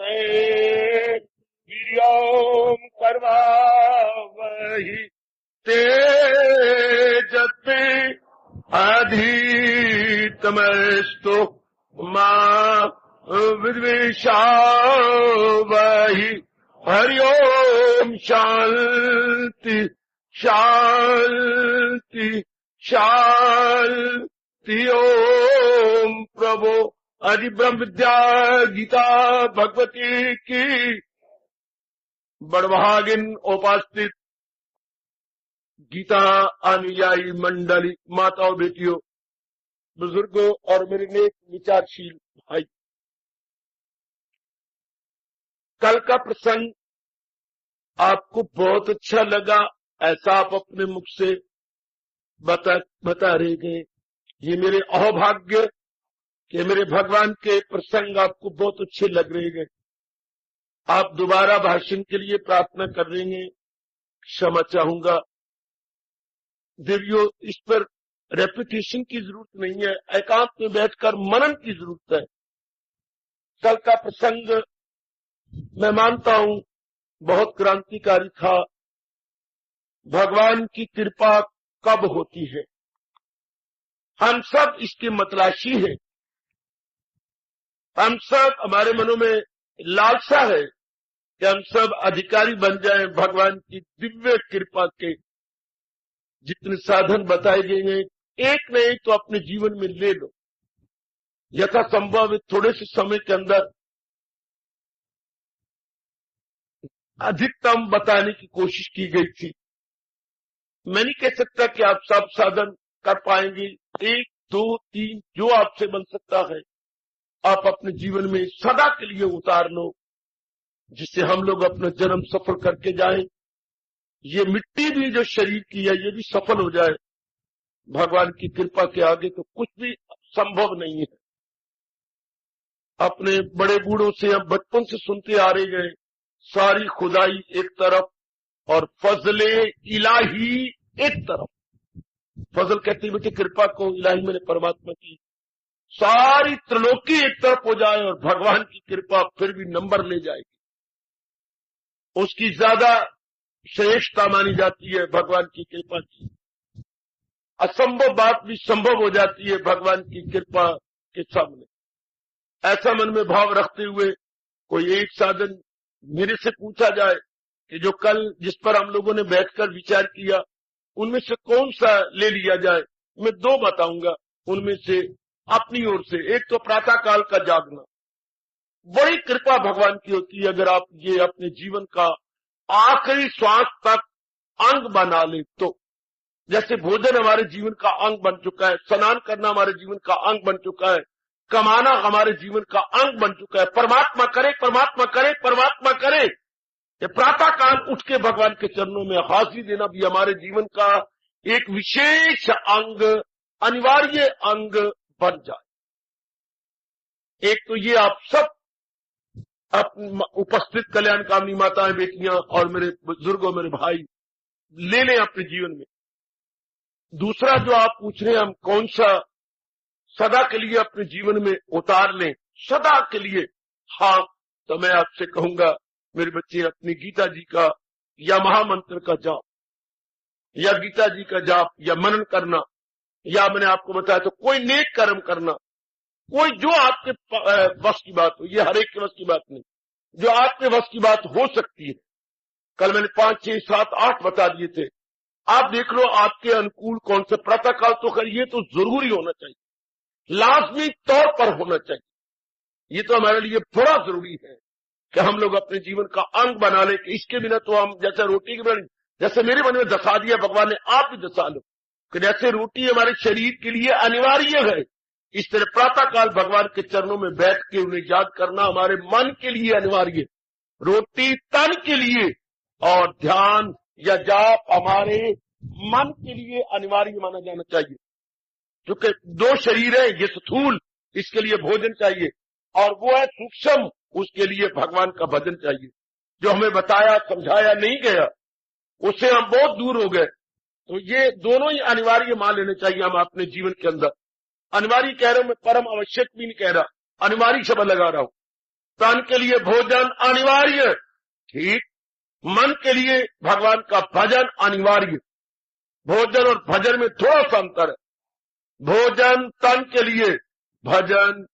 से वीर्यं करवावहि तेजस्वी अधीतमस्तु मा विद्विषावहि। हरि ओम शांति शांति शांति। ओम प्रभु आदि ब्रह्म विद्या गीता भगवती की बड़भागिन उपास्थित गीता अनुयायी मंडली माताओं बेटियों बुजुर्गों और मेरे नेक विचारशील भाई, कल का प्रसंग आपको बहुत अच्छा लगा ऐसा आप अपने मुख से बता रहे गए। ये मेरे अहोभाग्य कि मेरे भगवान के प्रसंग आपको बहुत अच्छे लग रहे गए। आप दोबारा भाषण के लिए प्रार्थना कर रहे हैं, क्षमा चाहूंगा। देवियों, इस पर रेपिटेशन की जरूरत नहीं है, एकांत में बैठकर मनन की जरूरत है। कल का प्रसंग मैं मानता हूं बहुत क्रांतिकारी था। भगवान की कृपा कब होती है, हम सब इसके मतलाशी हैं। हम सब, हमारे मनों में लालसा है कि हम सब अधिकारी बन जाएं भगवान की दिव्य कृपा के। जितने साधन बताए गए हैं एक न एक तो अपने जीवन में ले लो। यथासंभव थोड़े से समय के अंदर अधिकतम बताने की कोशिश की गई थी। मैं नहीं कह सकता कि आप सब साधन कर पाएंगे। 1, 2, 3 जो आपसे बन सकता है आप अपने जीवन में सदा के लिए उतार लो, जिससे हम लोग अपना जन्म सफल करके जाएं। ये मिट्टी भी जो शरीर की है ये भी सफल हो जाए। भगवान की कृपा के आगे तो कुछ भी संभव नहीं है। अपने बड़े बूढ़ों से हम बचपन से सुनते आ रहे गए, सारी खुदाई एक तरफ और फजले इलाही एक तरफ। फजल कहते हैं बेटे कृपा को, इलाही मैंने परमात्मा की। सारी त्रिलोकी एक तरफ हो जाए और भगवान की कृपा फिर भी नंबर ले जाएगी। उसकी ज्यादा श्रेष्ठता मानी जाती है भगवान की कृपा की। असंभव बात भी संभव हो जाती है भगवान की कृपा के सामने। ऐसा मन में भाव रखते हुए कोई एक साधन मेरे से पूछा जाए कि जो कल जिस पर हम लोगों ने बैठकर विचार किया उनमें से कौन सा ले लिया जाए, मैं 2 बताऊंगा। उनमें से अपनी ओर से एक तो प्रातः काल का जागना। बड़ी कृपा भगवान की होती है अगर आप ये अपने जीवन का आखिरी श्वास तक अंग बना ले तो। जैसे भोजन हमारे जीवन का अंग बन चुका है, स्नान करना हमारे जीवन का अंग बन चुका है, कमाना हमारे जीवन का अंग बन चुका है। परमात्मा करे परमात्मा करे परमात्मा करे, ये प्रातः काल उठ के भगवान के चरणों में हाजिरी देना भी हमारे जीवन का एक विशेष अंग, अनिवार्य अंग बन जाए। एक तो ये आप सब उपस्थित कल्याण कामनी माताएं बेटियां और मेरे बुजुर्गों मेरे भाई ले लें अपने जीवन में। दूसरा जो आप पूछ रहे हैं हम कौन सा सदा के लिए अपने जीवन में उतार लें, सदा के लिए। हाँ, तो मैं आपसे कहूंगा मेरे बच्चे अपनी गीता जी का या महामंत्र का जाप या गीता जी का जाप या मनन करना, या मैंने आपको बताया तो कोई नेक कर्म करना, कोई जो आपके वश की बात हो। ये हर एक के वश की बात नहीं, जो आपके वश की बात हो सकती है। कल मैंने 5, 6, 7, 8 बता दिए थे। आप देख लो आपके अनुकूल कौन से। प्रातः काल तो खैर ये तो जरूरी होना चाहिए, लाजमी तौर पर होना चाहिए। ये तो हमारे लिए बड़ा जरूरी है कि हम लोग अपने जीवन का अंग बना ले कि इसके बिना तो हम जैसे रोटी के बिना, जैसे मेरे मन में दसा दिया भगवान ने, आप भी दसा लो कि जैसे रोटी हमारे शरीर के लिए अनिवार्य है, इस तरह प्रातः काल भगवान के चरणों में बैठ के उन्हें याद करना हमारे मन के लिए अनिवार्य। रोटी तन के लिए और ध्यान या जाप हमारे मन के लिए अनिवार्य माना जाना चाहिए। क्योंकि 2 शरीर है, ये स्थूल, इसके लिए भोजन चाहिए, और वो है सूक्ष्म, उसके लिए भगवान का भजन चाहिए। जो हमें बताया समझाया नहीं गया उससे हम बहुत दूर हो गए। तो ये दोनों ही अनिवार्य मान लेने चाहिए हम अपने जीवन के अंदर। अनिवार्य कह रहा हूं मैं, परम आवश्यक भी नहीं कह रहा, अनिवार्य शब्द लगा रहा हूं। तन के लिए भोजन अनिवार्य, ठीक। मन के लिए भगवान का भजन अनिवार्य। भोजन और भजन में थोड़ा सा अंतर है। भोजन तन के लिए, भजन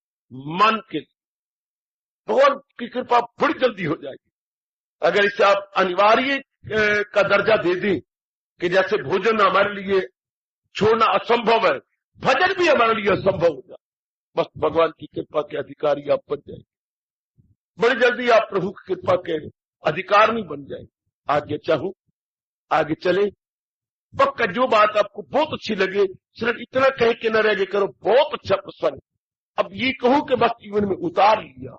मन के लिए। भगवान की कृपा बड़ी जल्दी हो जाएगी अगर इसे आप अनिवार्य का दर्जा दे दें कि जैसे भोजन हमारे लिए छोड़ना असंभव है, भजन भी हमारे लिए असंभव हो जाए। बस भगवान की कृपा के अधिकारी आप बन जाएंगे। बड़ी जल्दी आप प्रभु की कृपा के अधिकार नहीं बन जाएंगे। आगे चाहूं, आगे चले। पक्का जो बात आपको बहुत अच्छी लगे सिर्फ इतना कह के न रह गए करो बहुत अच्छा प्रसंग, अब ये कहूं कि बस जीवन में उतार लिया।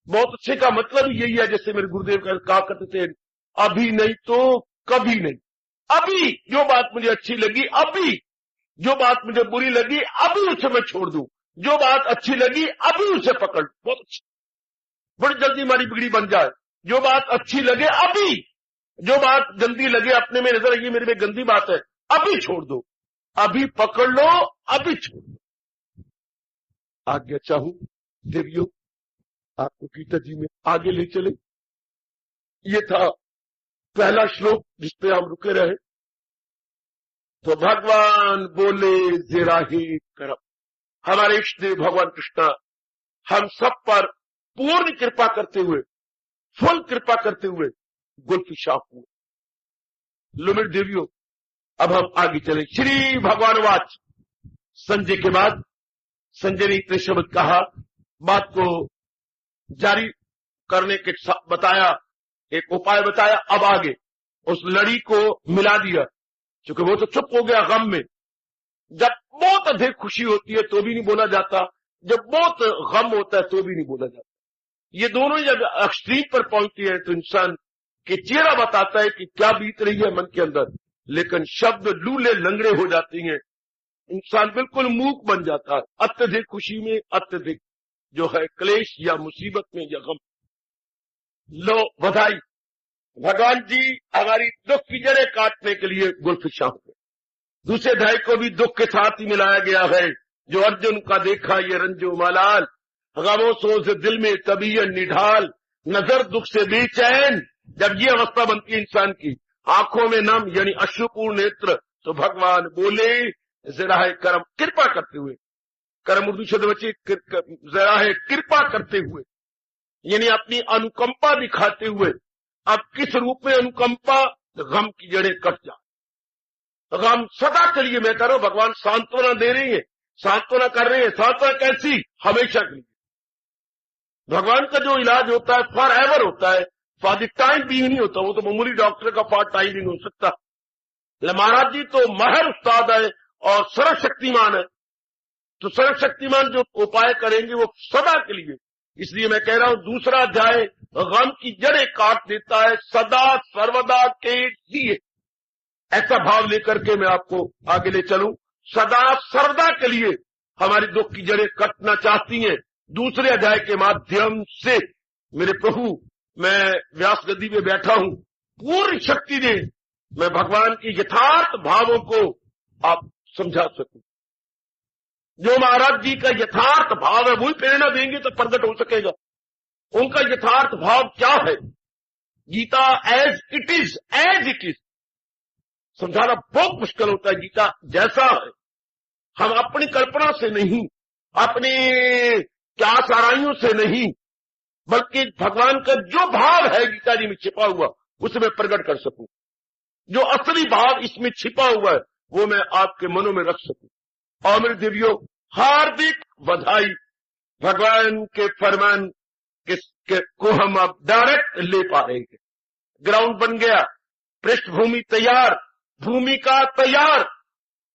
बहुत अच्छे का मतलब यही है, जैसे मेरे गुरुदेव कहा करते थे, अभी नहीं तो कभी नहीं। अभी जो बात मुझे अच्छी लगी, अभी जो बात मुझे बुरी लगी, अभी उसे मैं छोड़ दूं। जो बात अच्छी लगी अभी उसे पकड़। बहुत अच्छी, बड़ी जल्दी हमारी बिगड़ी बन जाए। जो बात अच्छी लगे अभी, जो बात गंदी लगे अपने में नजर आएगी मेरे में गंदी बात है, अभी छोड़ दो। अभी पकड़ लो, अभी छोड़ दो। आज्ञा चाहूं देवियों आपको गीता जी में आगे ले चले। ये था पहला श्लोक जिस पे हम रुके रहे। तो भगवान बोले जरा ही करम। हमारे इष्ट देव भगवान कृष्ण हम सब पर पूर्ण कृपा करते हुए, फुल कृपा करते हुए गुलफिशा हुए। लो मेरे देवियों अब हम आगे चले। श्री भगवान वाच। संजय के बाद संजय ने इतने शब्द कहा, बात को जारी करने के बताया, एक उपाय बताया। अब आगे उस लड़ी को मिला दिया, क्योंकि वो तो चुप हो गया गम में। जब बहुत अधिक खुशी होती है तो भी नहीं बोला जाता, जब बहुत गम होता है तो भी नहीं बोला जाता। ये दोनों जब एक्सट्रीम पर पहुंचती है तो इंसान के चेहरा बताता है कि क्या बीत रही है मन के अंदर, लेकिन शब्द लूले लंगड़े हो जाती हैं। इंसान बिल्कुल मूक बन जाता है अत्यधिक खुशी में, अत्यधिक जो है क्लेश या मुसीबत में या गम। लो बधाई, भगवान जी हमारी दुख की जड़ें काटने के लिए गुलफिशा हुए। दूसरे अध्याय को भी दुख के साथ ही मिलाया गया है। जो अर्जुन का देखा ये रंजो मलाल, गमों सोच दिल में तबीयत निढाल, नजर दुख से बेचैन। जब ये अवस्था बनती है इंसान की, आंखों में नम यानी अश्रुपूर्ण नेत्र, तो भगवान बोले जरा है करम, कृपा करते हुए। कर्म उर्दू शब्द बच्चे जरा है कृपा करते हुए, यानी अपनी अनुकंपा दिखाते हुए। अब किस रूप में अनुकंपा? गम की जड़ें कट जाए। गम सदा के लिए, मैं कह रहा हूं भगवान सांत्वना दे रही है, सांत्वना कर रहे हैं। सांत्वना कैसी? हमेशा के लिए। भगवान का जो इलाज होता है फॉर एवर होता है, फॉर द टाइम भी नहीं होता। वो तो मामूली डॉक्टर का फॉर टाइम भी नहीं हो सकता। महाराज जी तो महर उस्ताद है और सर्वशक्तिमान है, तो सर्वशक्तिमान जो उपाय करेंगे वो सदा के लिए। इसलिए मैं कह रहा हूं दूसरा अध्याय गम की जड़ें काट देता है सदा सर्वदा के लिए। ऐसा भाव लेकर के मैं आपको आगे ले चलूं। सदा सर्वदा के लिए हमारी दुख की जड़ें कटना चाहती हैं दूसरे अध्याय के माध्यम से। मेरे प्रभु, मैं व्यास गद्दी में बैठा हूं, पूरी शक्ति दे मैं भगवान के यथार्थ भावों को आप समझा सकूं। जो महाराज जी का यथार्थ भाव है वही प्रेरणा देंगे तो प्रकट हो सकेगा। उनका यथार्थ भाव क्या है? गीता एज इट इज समझाना बहुत मुश्किल होता है। गीता जैसा है, हम अपनी कल्पना से नहीं, अपने क्या साराइयों से नहीं, बल्कि भगवान का जो भाव है गीता जी में छिपा हुआ उसे मैं प्रकट कर सकूं। जो असली भाव इसमें छिपा हुआ है वो मैं आपके मनों में रख सकूं। और मेरे देवियों, हार्दिक बधाई। भगवान के फरमान को हम अब डायरेक्ट ले पा रहे हैं। ग्राउंड बन गया, पृष्ठभूमि तैयार, भूमिका तैयार।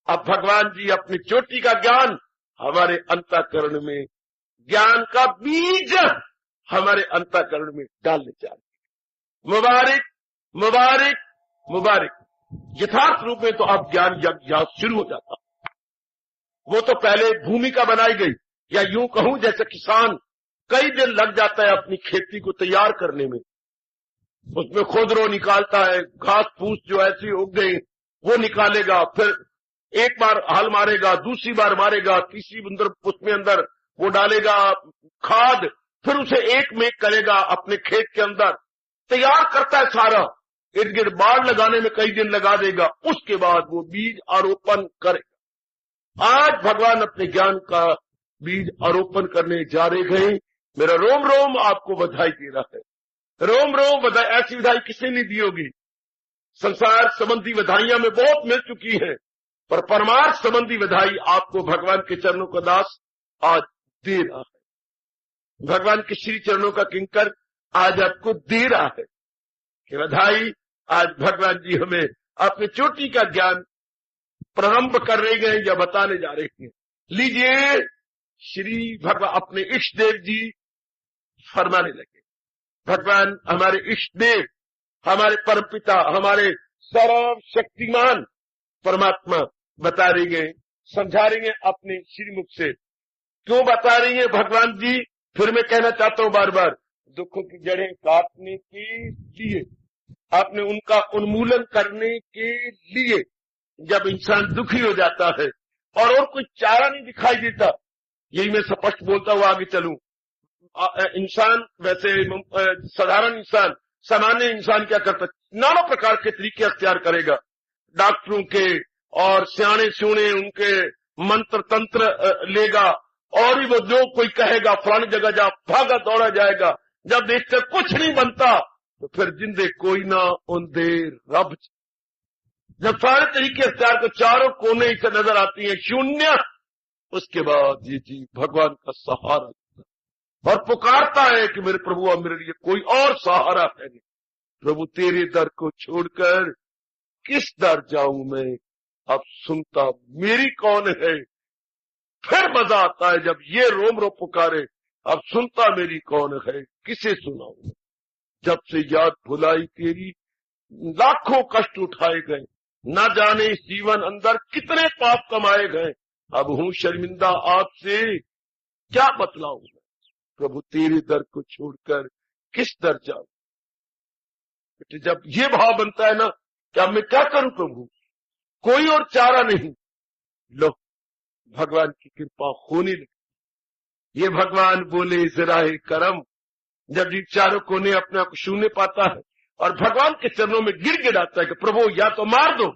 अब भगवान जी अपनी चोटी का ज्ञान हमारे अंतःकरण में, ज्ञान का बीज हमारे अंतःकरण में डालने चाहिए। मुबारक मुबारक मुबारक। यथार्थ रूप में तो अब ज्ञान यज्ञ शुरू हो जाता। वो तो पहले भूमिका बनाई गई, या यूं कहूं जैसे किसान कई दिन लग जाता है अपनी खेती को तैयार करने में। उसमें खोदरो निकालता है, घास फूस जो ऐसी उग गई वो निकालेगा, फिर एक बार हल मारेगा, दूसरी बार मारेगा, तीसरी उसमें अंदर वो डालेगा खाद, फिर उसे एक में करेगा अपने खेत के अंदर, तैयार करता है सारा, इर्द गिर्द बाड़ लगाने में कई दिन लगा देगा, उसके बाद वो बीज आरोपण करेगा। आज भगवान अपने ज्ञान का बीज आरोपण करने जा रहे हैं। मेरा रोम रोम आपको बधाई दे रहा है, रोम रोम बधाई। ऐसी बधाई किसी नहीं दी होगी। संसार संबंधी बधाइयां में बहुत मिल चुकी है, पर परमार्थ संबंधी बधाई आपको भगवान के चरणों का दास आज दे रहा है। भगवान के श्री चरणों का किंकर आज आपको दे रहा है कि बधाई। आज भगवान जी हमें अपनी चोटी का ज्ञान प्रारंभ कर रहे हैं या बताने जा रहे हैं। लीजिए, श्री भगवान अपने इष्ट देव जी फरमाने लगे। भगवान हमारे इष्ट देव, हमारे परमपिता, हमारे सर्वशक्तिमान परमात्मा बता रही है, समझा रही है अपने श्रीमुख से। क्यों बता रही है भगवान जी? फिर मैं कहना चाहता हूं बार बार, दुखों की जड़ें काटने के लिए, आपने उनका उन्मूलन करने के लिए। जब इंसान दुखी हो जाता है और कोई चारा नहीं दिखाई देता, यही मैं स्पष्ट बोलता हुआ आगे चलूं। इंसान वैसे साधारण इंसान, सामान्य इंसान क्या करता है? नाना प्रकार के तरीके अख्तियार करेगा, डॉक्टरों के और सियाने स्यूने उनके मंत्र तंत्र लेगा, और भी वो जो कोई कहेगा फलानी जगह जा, भागा दौड़ा जाएगा। जब देखते कुछ नहीं बनता तो फिर जिंदे कोई ना उन्दे रब। जब सारे तरीके अख्तियार को चारों कोने से नजर आती है शून्य, उसके बाद ये जी भगवान का सहारा और पुकारता है कि मेरे प्रभु अब मेरे लिए कोई और सहारा है नहीं। प्रभु तेरे दर को छोड़कर किस दर जाऊं मैं, अब सुनता मेरी कौन है। फिर मजा आता है जब ये रोम रो पुकारे, अब सुनता मेरी कौन है, किसे सुनाऊं। जब से याद भुलाई तेरी, लाखों कष्ट उठाए गए, न जाने इस जीवन अंदर कितने पाप कमाए गए। अब हूं शर्मिंदा आपसे, क्या बतलाऊं मैं। प्रभु तेरे दर को छोड़कर किस दर जाऊं। जब ये भाव बनता है ना कि अब मैं क्या करूं प्रभु, कोई और चारा नहीं, लो भगवान की कृपा होने लगी। ये भगवान बोले जराए करम। जब ये चारों कोने अपने आप को शून्य पाता है और भगवान के चरणों में गिर गिराता है कि प्रभु या तो मार दो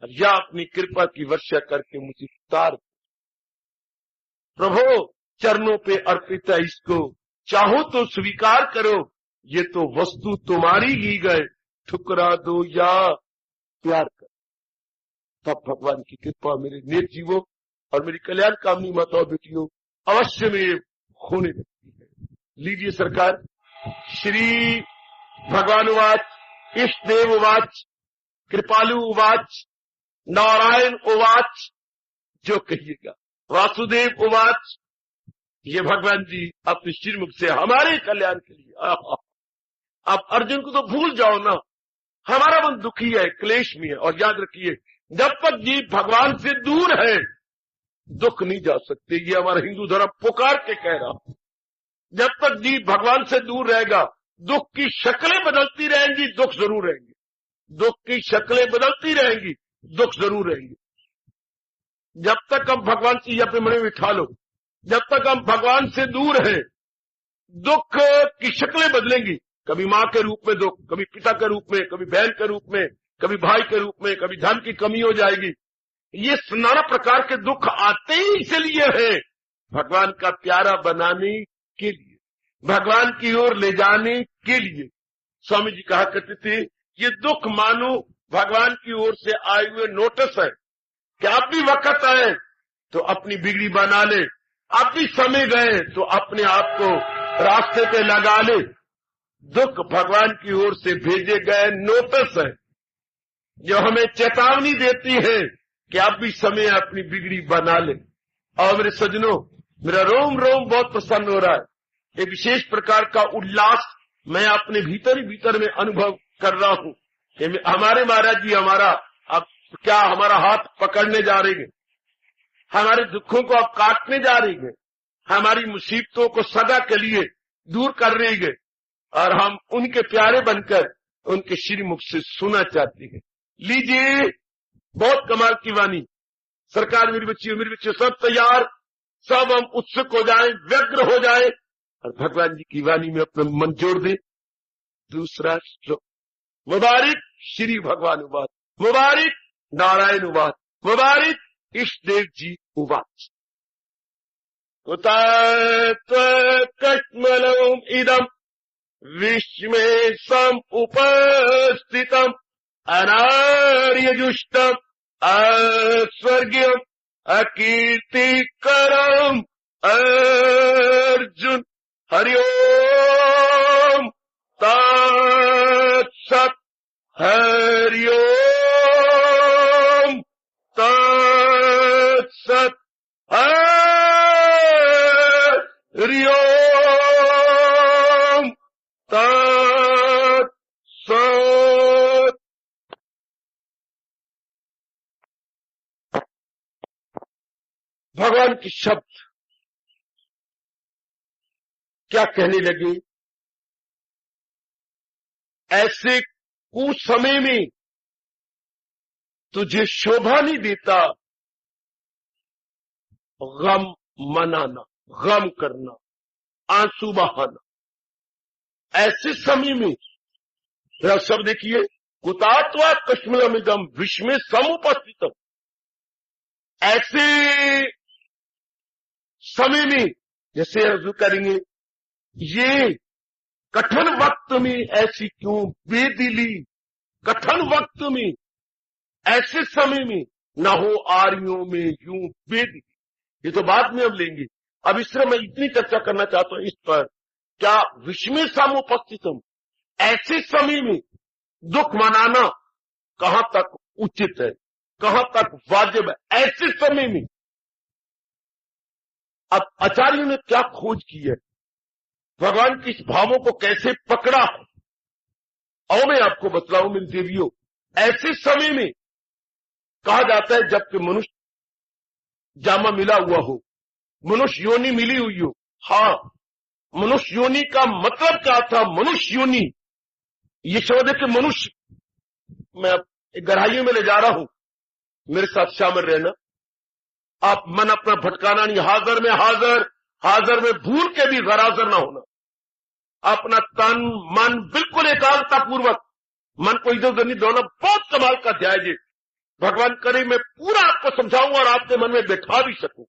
या अपनी कृपा की वर्षा करके मुझे उतार दो। प्रभु चरणों पे अर्पित है इसको, चाहो तो स्वीकार करो, ये तो वस्तु तुम्हारी ही गए, ठुकरा दो या प्यार करो। तब भगवान की कृपा मेरे निर्जीवों और मेरी कल्याण कामनी माताओं बेटियों अवश्य में होने लगती है। लीजिए सरकार, श्री भगवान उवाच, इष्ट देव उवाच, कृपालु उवाच, नारायण उवाच, जो कहिएगा, वासुदेव उवाच। ये भगवान जी अपने श्रीमुख से हमारे कल्याण के लिए। अब अर्जुन को तो भूल जाओ ना, हमारा मन दुखी है, क्लेश में है। और याद रखिए, जब तक जीव भगवान से दूर है दुख नहीं जा सकते। ये हमारा हिंदू धर्म पुकार के कह रहा। जब तक जीव भगवान से दूर रहेगा, दुख की शक्लें बदलती रहेंगी, दुख जरूर रहेंगे। दुख की शक्लें बदलती रहेंगी, दुख जरूर रहेंगे। जब तक हम भगवान की अपने मन में बिठा लो, जब तक हम भगवान से दूर हैं, दुख की शक्लें बदलेंगी। कभी मां के रूप में दुख, कभी पिता के रूप में, कभी बहन के रूप में, कभी भाई के रूप में, कभी धन की कमी हो जाएगी। ये नाना प्रकार के दुख आते ही इसलिए हैं, भगवान का प्यारा बनाने के लिए, भगवान की ओर ले जाने के लिए। स्वामी जी कहा करते थे, ये दुख मानो भगवान की ओर से आए हुए नोटिस है कि अब भी वक्त आए तो अपनी बिगड़ी बना ले, अब भी समय गए तो अपने आप को रास्ते पे लगा ले। दुख भगवान की ओर से भेजे गए नोटिस है जो हमें चेतावनी देती है कि अब भी समय अपनी बिगड़ी बना ले। और मेरे सज्जनों, मेरा रोम रोम बहुत प्रसन्न हो रहा है। एक विशेष प्रकार का उल्लास मैं अपने भीतर ही भीतर में अनुभव कर रहा हूं कि हमारे महाराज जी हमारा अब क्या हमारा हाथ पकड़ने जा रहे हैं, हमारे दुखों को अब काटने जा रही है, हमारी मुसीबतों को सदा के लिए दूर कर रही है, और हम उनके प्यारे बनकर उनके श्रीमुख से सुना चाहते हैं। लीजिए, बहुत कमाल की वाणी। सरकार, मेरी बच्चियों सब तैयार, सब हम उत्सुक हो जाएं, व्यग्र हो जाएं और भगवान जी की वाणी में अपना मन जोड़ दे। दूसरा श्लोक, मुबारक श्री भगवान उवाच, मुबारक नारायण उवाच, मुबारक इष्टदेव जी उवाच। कुतस्त्वकश्मलम् इदम् विश्वे समुपस्थितम् अनार्यजुष्टम् अस्वर्ग्यम् अकीर्तिकरम् अर्जुन। हरि ओम तत्सत्। हरि ओम तत्सत्। हरि ओम तत्सत्। भगवान के शब्द क्या कहने लगे, ऐसे कुछ समय में तुझे शोभा नहीं देता गम मनाना, गम करना, आंसू बहाना। ऐसे समय में शब्द देखिए, कुतात्वा कश्मलमिदम विश्व में समुपस्थितम। ऐसे समय में जैसे अर्जुन करेंगे, ये कठिन वक्त में ऐसी क्यों बेदिली, कठिन वक्त में ऐसे समय में ना हो आर्यों में यूं बेदिली। ये तो बाद में हम लेंगे, अब इस तरह मैं इतनी चर्चा करना चाहता हूं इस पर, क्या विश्व में समुपस्थितम, ऐसे समय में दुख मनाना कहां तक उचित है, कहां तक वाजिब है, ऐसे समय में। अब आचार्यों ने क्या खोज की है, भगवान के इस भावों को कैसे पकड़ा है, और मैं आपको बतलाऊं मेरी देवियों। ऐसे समय में कहा जाता है जबकि मनुष्य जामा मिला हुआ हो, मनुष्य योनि मिली हुई हो। हाँ, मनुष्य योनि का मतलब क्या था, मनुष्य योनि ये शब्द है कि मनुष्य, मैं गहराइयों में ले जा रहा हूं, मेरे साथ शामिल रहना। आप मन अपना भटकाना नहीं, हाजिर में हाजिर, हाजिर में भूल के भी गैरहाजिर ना होना। अपना तन मन बिल्कुल एकाग्रता पूर्वक मन को इधर उधर नहीं दौड़ना, बहुत कमाल का अध्याय है। भगवान करे मैं पूरा आपको समझाऊंगा और आपके मन में बैठा भी सकूं।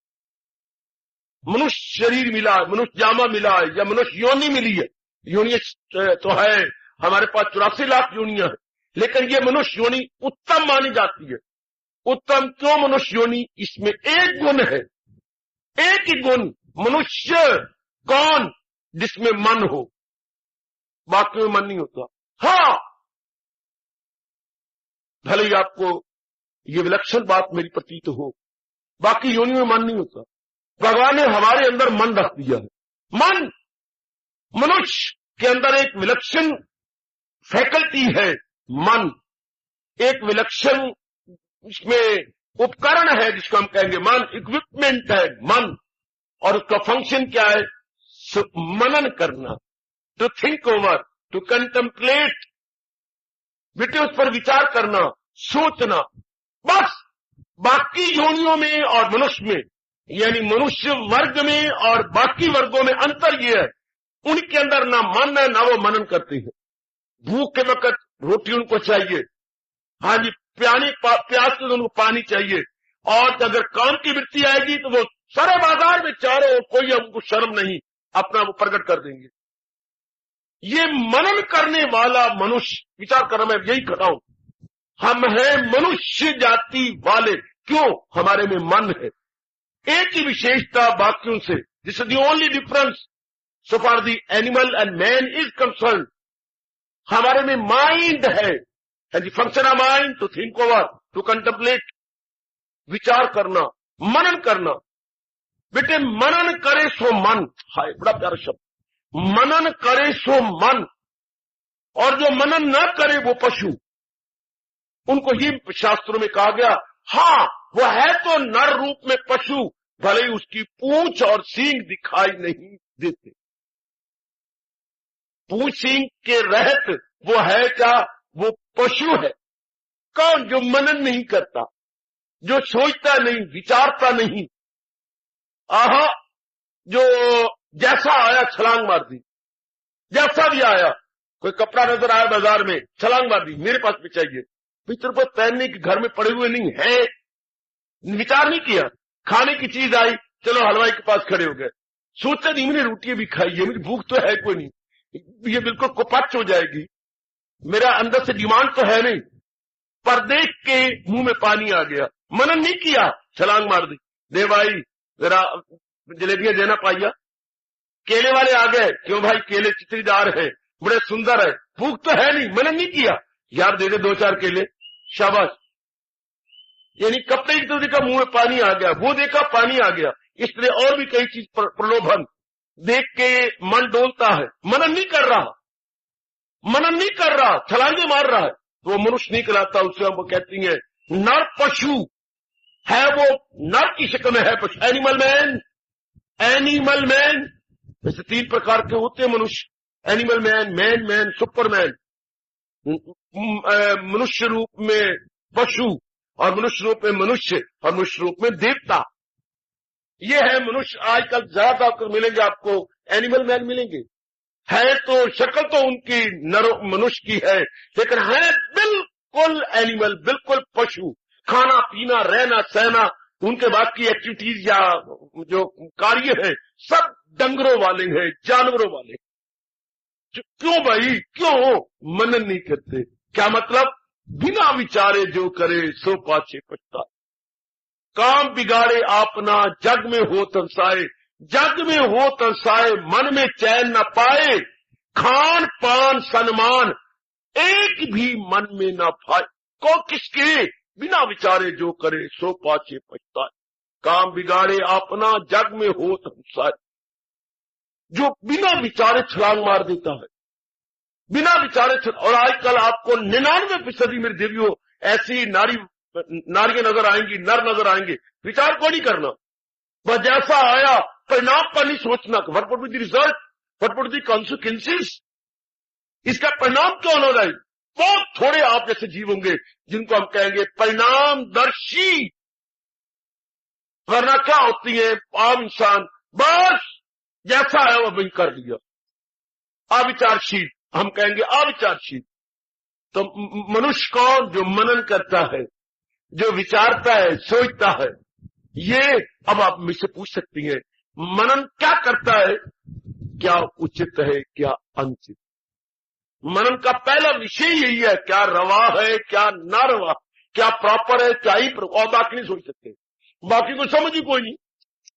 मनुष्य शरीर मिला है, मनुष्य जामा मिला है, या मनुष्य योनि मिली है। योनि तो है हमारे पास 84 लाख योनियां हैं, लेकिन ये मनुष्य योनि उत्तम मानी जाती है। उत्तम क्यों मनुष्य योनि, इसमें एक गुण है, एक ही गुण। मनुष्य कौन, जिसमें मन हो, बाकी में मन नहीं होता। हाँ, भले ही आपको ये विलक्षण बात मेरी प्रतीत हो, बाकी योनियों में मन नहीं होता। भगवान ने हमारे अंदर मन रख दिया है। मन, मनुष्य के अंदर एक विलक्षण फैकल्टी है मन, एक विलक्षण इसमें उपकरण है जिसको हम कहेंगे मन, इक्विपमेंट है मन। और उसका फंक्शन क्या है, मनन करना, to think over, to contemplate, बेटे उस पर विचार करना, सोचना। बस बाकी योनियों में और मनुष्य में, यानी मनुष्य वर्ग में और बाकी वर्गों में अंतर यह है, उनके अंदर ना मन है ना वो मनन करते हैं। भूख के वक्त रोटी उनको चाहिए, हाँ जी, प्यास तो उनको पानी चाहिए, और अगर काम की वृत्ति आएगी तो वो सारे बाजार में चारों, कोई हमको शर्म नहीं, अपना वो प्रकट कर देंगे। ये मनन करने वाला मनुष्य, विचार कर रहा, मैं यही कर रहा हूं, हम हैं मनुष्य जाति वाले। क्यों, हमारे में मन है। एक ही विशेषता बाकियों से, this is the only difference so far the animal and man is concern. हमारे में माइंड है, and the function of mind to think over, to contemplate, विचार करना, मनन करना। बेटे मनन करे सो मन, हाय बड़ा प्यारा शब्द, मनन करे सो मन। और जो मनन न करे वो पशु, उनको ही शास्त्रों में कहा गया, हाँ वो है तो नर रूप में पशु, भले ही उसकी पूंछ और सींग दिखाई नहीं देते। पूंछ सींग के रहत वो है क्या, वो पशु है। कौन, जो मनन नहीं करता, जो सोचता नहीं, विचारता नहीं। आहा, जो जैसा आया छलांग मार दी, जैसा भी आया। कोई कपड़ा नजर आया बाजार में, छलांग मार दी, मेरे पास भी चाहिए। तेरे को पहनने के घर में पड़े हुए नहीं है, विचार नहीं किया। खाने की चीज आई, चलो हलवाई के पास खड़े हो गए, सोचा नहीं मैंने रोटियां भी खाई है, मेरी भूख तो है कोई नहीं, ये बिल्कुल कुपच हो जाएगी, मेरा अंदर से डिमांड तो है नहीं, पर देख के मुंह में पानी आ गया, मनन नहीं किया, छलांग मार दी। दे भाई जरा जलेबियां देना पाइया। केले वाले आ गए, क्यों भाई केले चित्रीदार है, बड़े सुंदर है, भूख तो है नहीं, मनन नहीं किया, यार दे दे 2-4 केले, शाबाश। यानी कपड़े की तो देखा मुंह में पानी आ गया, वो देखा पानी आ गया। इस तरह और भी कई चीज प्रलोभन देख के मन डोलता है, मनन नहीं कर रहा, मनन नहीं कर रहा, छलांगे मार रहा है, तो वो मनुष्य नहीं कहलाता, उसे हम कहती हैं नर पशु है, वो नर की शक्ल में है पशु, एनिमल मैन। एनिमल मैन वैसे 3 प्रकार के होते हैं मनुष्य, animal man, man man, Superman. मनुष्य रूप में पशु, और मनुष्य रूप में मनुष्य, और मनुष्य रूप में देवता। ये है मनुष्य। आजकल ज्यादा मिलेंगे आपको एनिमल मैन मिलेंगे, है तो शक्ल तो उनकी मनुष्य की है, लेकिन है बिल्कुल एनिमल, बिल्कुल पशु। खाना पीना रहना सहना, उनके बाकी एक्टिविटीज या जो कार्य है सब डंगरों वाले हैं, जानवरों वाले। क्यों भाई, क्यों मनन नहीं करते? क्या मतलब? बिना विचारे जो करे सो पाछे पछताए, काम बिगाड़े आपना जग में हो तरसाए, जग में हो तरसाए मन में चैन न पाए, खान पान सन्मान एक भी मन में न पाए, को किसके? बिना विचारे जो करे सो पाछे पछताए, काम बिगाड़े आपना जग में हो तरसाए। जो बिना विचारे छलांग मार देता है, बिना विचारे और आजकल आपको 99% मेरे देवियों ऐसी नारियां नजर आएंगी, नर नजर आएंगे, विचार को नहीं करना, बस जैसा आया परिणाम पर नहीं सोचना, what would be the result, what would be consequences, इसका परिणाम क्या होना चाहिए। बहुत थोड़े आप जैसे जीव होंगे जिनको हम कहेंगे परिणामदर्शी, वरना क्या होती है आम इंसान, बस जैसा है वो वही कर लिया, अविचारशील, हम कहेंगे अविचारशील। तो मनुष्य कौन? जो मनन करता है, जो विचारता है, सोचता है। ये अब आप मुझसे पूछ सकती हैं, मनन क्या करता है? क्या उचित है, क्या अनुचित? मनन का पहला विषय यही है, क्या रवा है, क्या ना रवा, क्या प्रॉपर है, क्या ही और बाकी नहीं सोच सकते, बाकी को समझ ही कोई नहीं।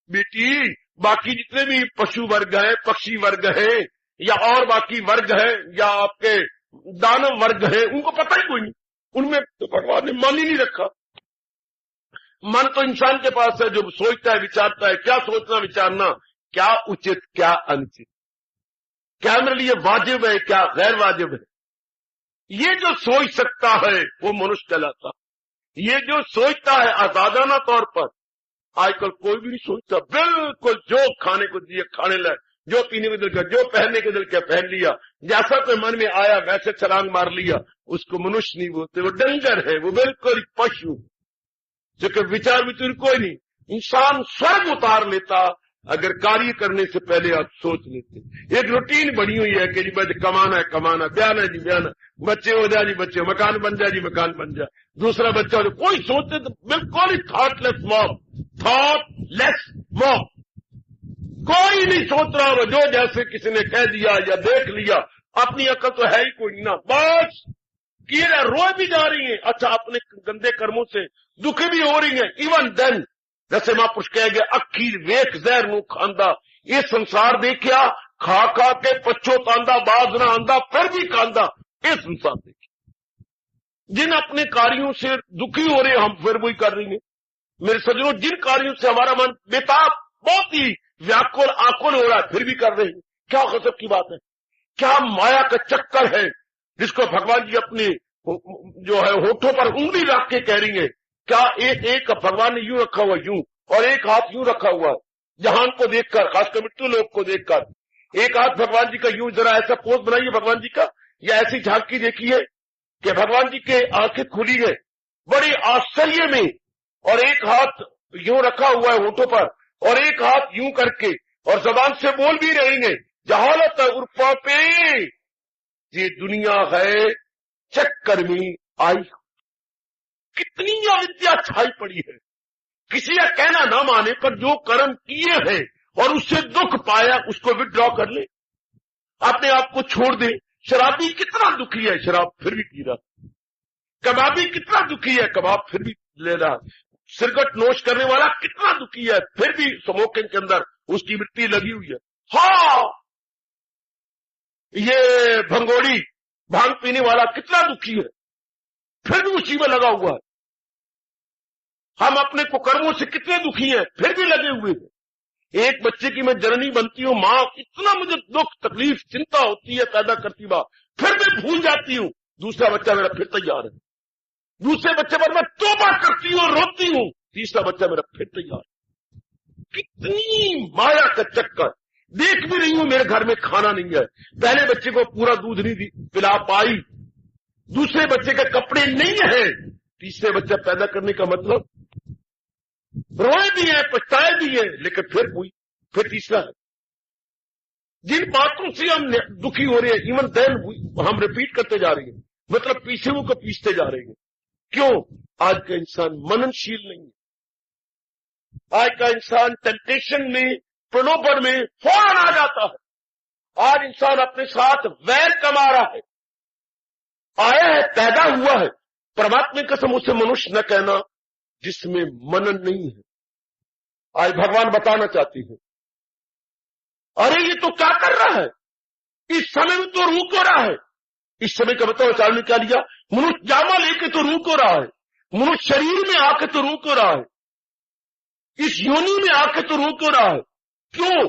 बेटी बाकी जितने भी पशु वर्ग हैं, पक्षी वर्ग हैं, या और बाकी वर्ग है, या आपके दानव वर्ग है, उनको पता ही कोई नहीं, उनमें तो भगवान ने मन ही नहीं रखा। मन तो इंसान के पास है जो सोचता है, विचारता है, क्या सोचना विचारना, क्या उचित क्या अनुचित, क्या मेरे लिए वाजिब है, क्या गैर वाजिब है, ये जो सोच सकता है वो मनुष्य कहलाता है। ये जो सोचता है आजादाना तौर पर, आजकल कोई भी नहीं सोचता, बिल्कुल जो खाने को दिए खाने लगे, जो पीने को दिल किया, जो पहनने के दिल किया पहन लिया, जैसा कोई मन में आया वैसे छलांग मार लिया, उसको मनुष्य नहीं बोलते, वो डंगर है, वो बिल्कुल पशु, जो विचार विचार कोई नहीं। इंसान स्वर्ग उतार लेता अगर कार्य करने से पहले आप सोच लेते। एक रूटीन बनी हुई है कि जी बस कमाना है कमाना, ब्याना जी ब्याना, बच्चे हो जाए जी बच्चे, मकान बन जाए जी मकान बन जाए, दूसरा बच्चा हो जाए, कोई सोचते तो बिल्कुल ही थॉटलेस मॉब, थॉटलेस मॉब, कोई नहीं सोच रहा हो, जो जैसे किसी ने कह दिया या देख लिया, अपनी अकल तो है ही कोई ना, बस किए रोए भी जा रही है। अच्छा अपने गंदे कर्मों से दुखी भी हो रही है। इवन देन जैसे महापुरुष कह गए, अखी वेख जहर नू खांदा, ये संसार देखिया खा खा के पच्छो तांदा, बाज ना आंदा फिर भी खांदा, ये संसार देखिए। जिन अपने कार्यों से दुखी हो रहे हम फिर वही कर रही है। मेरे सज्जनों, जिन कार्यों से हमारा मन बेताब, बहुत ही व्याकुल आकुल हो रहा है, फिर भी कर रहे हैं, क्या गजब की बात है, क्या माया का चक्कर है जिसको भगवान जी अपने जो है होठों पर उंगली रख के कह रही है। क्या एक भगवान ने यूं रखा हुआ यूं, और एक हाथ यूं रखा हुआ जहान को देखकर, खासकर मृत्यु लोक को देखकर, एक हाथ भगवान जी का यूं, जरा ऐसा पोज बनाइए भगवान जी का, या ऐसी झांकी देखिए कि भगवान जी के आंखें खुली है बड़े आश्चर्य में, और एक हाथ यूं रखा हुआ है होठों पर, और एक हाथ यूं करके, और जबान से बोल भी रहेंगे। जहालत उर्फा पे ये दुनिया है चक्कर में आई। कितनी अविद्या छाई पड़ी है। किसी का कहना ना माने पर जो कर्म किए हैं और उससे दुख पाया उसको विड्रॉ कर ले, अपने आप को छोड़ दे। शराबी कितना दुखी है, शराब फिर भी पी रहा। कबाबी कितना दुखी है, कबाब फिर भी ले रहा। सिगरेट नोश करने वाला कितना दुखी है, फिर भी स्मोकिंग के अंदर उसकी मिट्टी लगी हुई है। हाँ, ये भंगोड़ी भांग पीने वाला कितना दुखी है, फिर भी उसी में लगा हुआ है। हम अपने कुकर्मों से कितने दुखी हैं, फिर भी लगे हुए हैं। एक बच्चे की मैं जननी बनती हूं, मां इतना मुझे दुख तकलीफ चिंता होती है पैदा करती मां, फिर भी भूल जाती हूं। दूसरा बच्चा मेरा फिर तैयार है, दूसरे बच्चे पर मैं तौबा करती हूं, रोती हूं, तीसरा बच्चा मेरा फिर तैयार है। कितनी माया का चक्कर। देख भी रही हूं मेरे घर में खाना नहीं है, पहले बच्चे को पूरा दूध नहीं पिला पाई, दूसरे बच्चे के कपड़े नहीं है, तीसरे बच्चा पैदा करने का मतलब रोए भी है, पछताए भी है, लेकिन फिर तीसरा है। जिन बातों से हम दुखी हो रहे हैं, इवन देन हम रिपीट करते जा रहे हैं, मतलब पीछे हुए को पीछते जा रहे हैं। क्यों? आज का इंसान मननशील नहीं है। आज का इंसान टेम्पटेशन में, प्रलोभन में फौरन आ जाता है। आज इंसान अपने साथ वैर कमा रहा है, आया है, पैदा हुआ है। परमात्मा की कसम उसे मनुष्य न कहना जिसमें मनन नहीं है। आज भगवान बताना चाहती है, अरे ये तो क्या कर रहा है, इस समय में तो रू को रहा है। इस समय का बताओ चाल ने क्या लिया, मनुष्य जामा लेके तो रू को रहा है, मनुष्य शरीर में आके तो रू को रहा है, इस योनि में आके तो रू को रहा है। क्यों?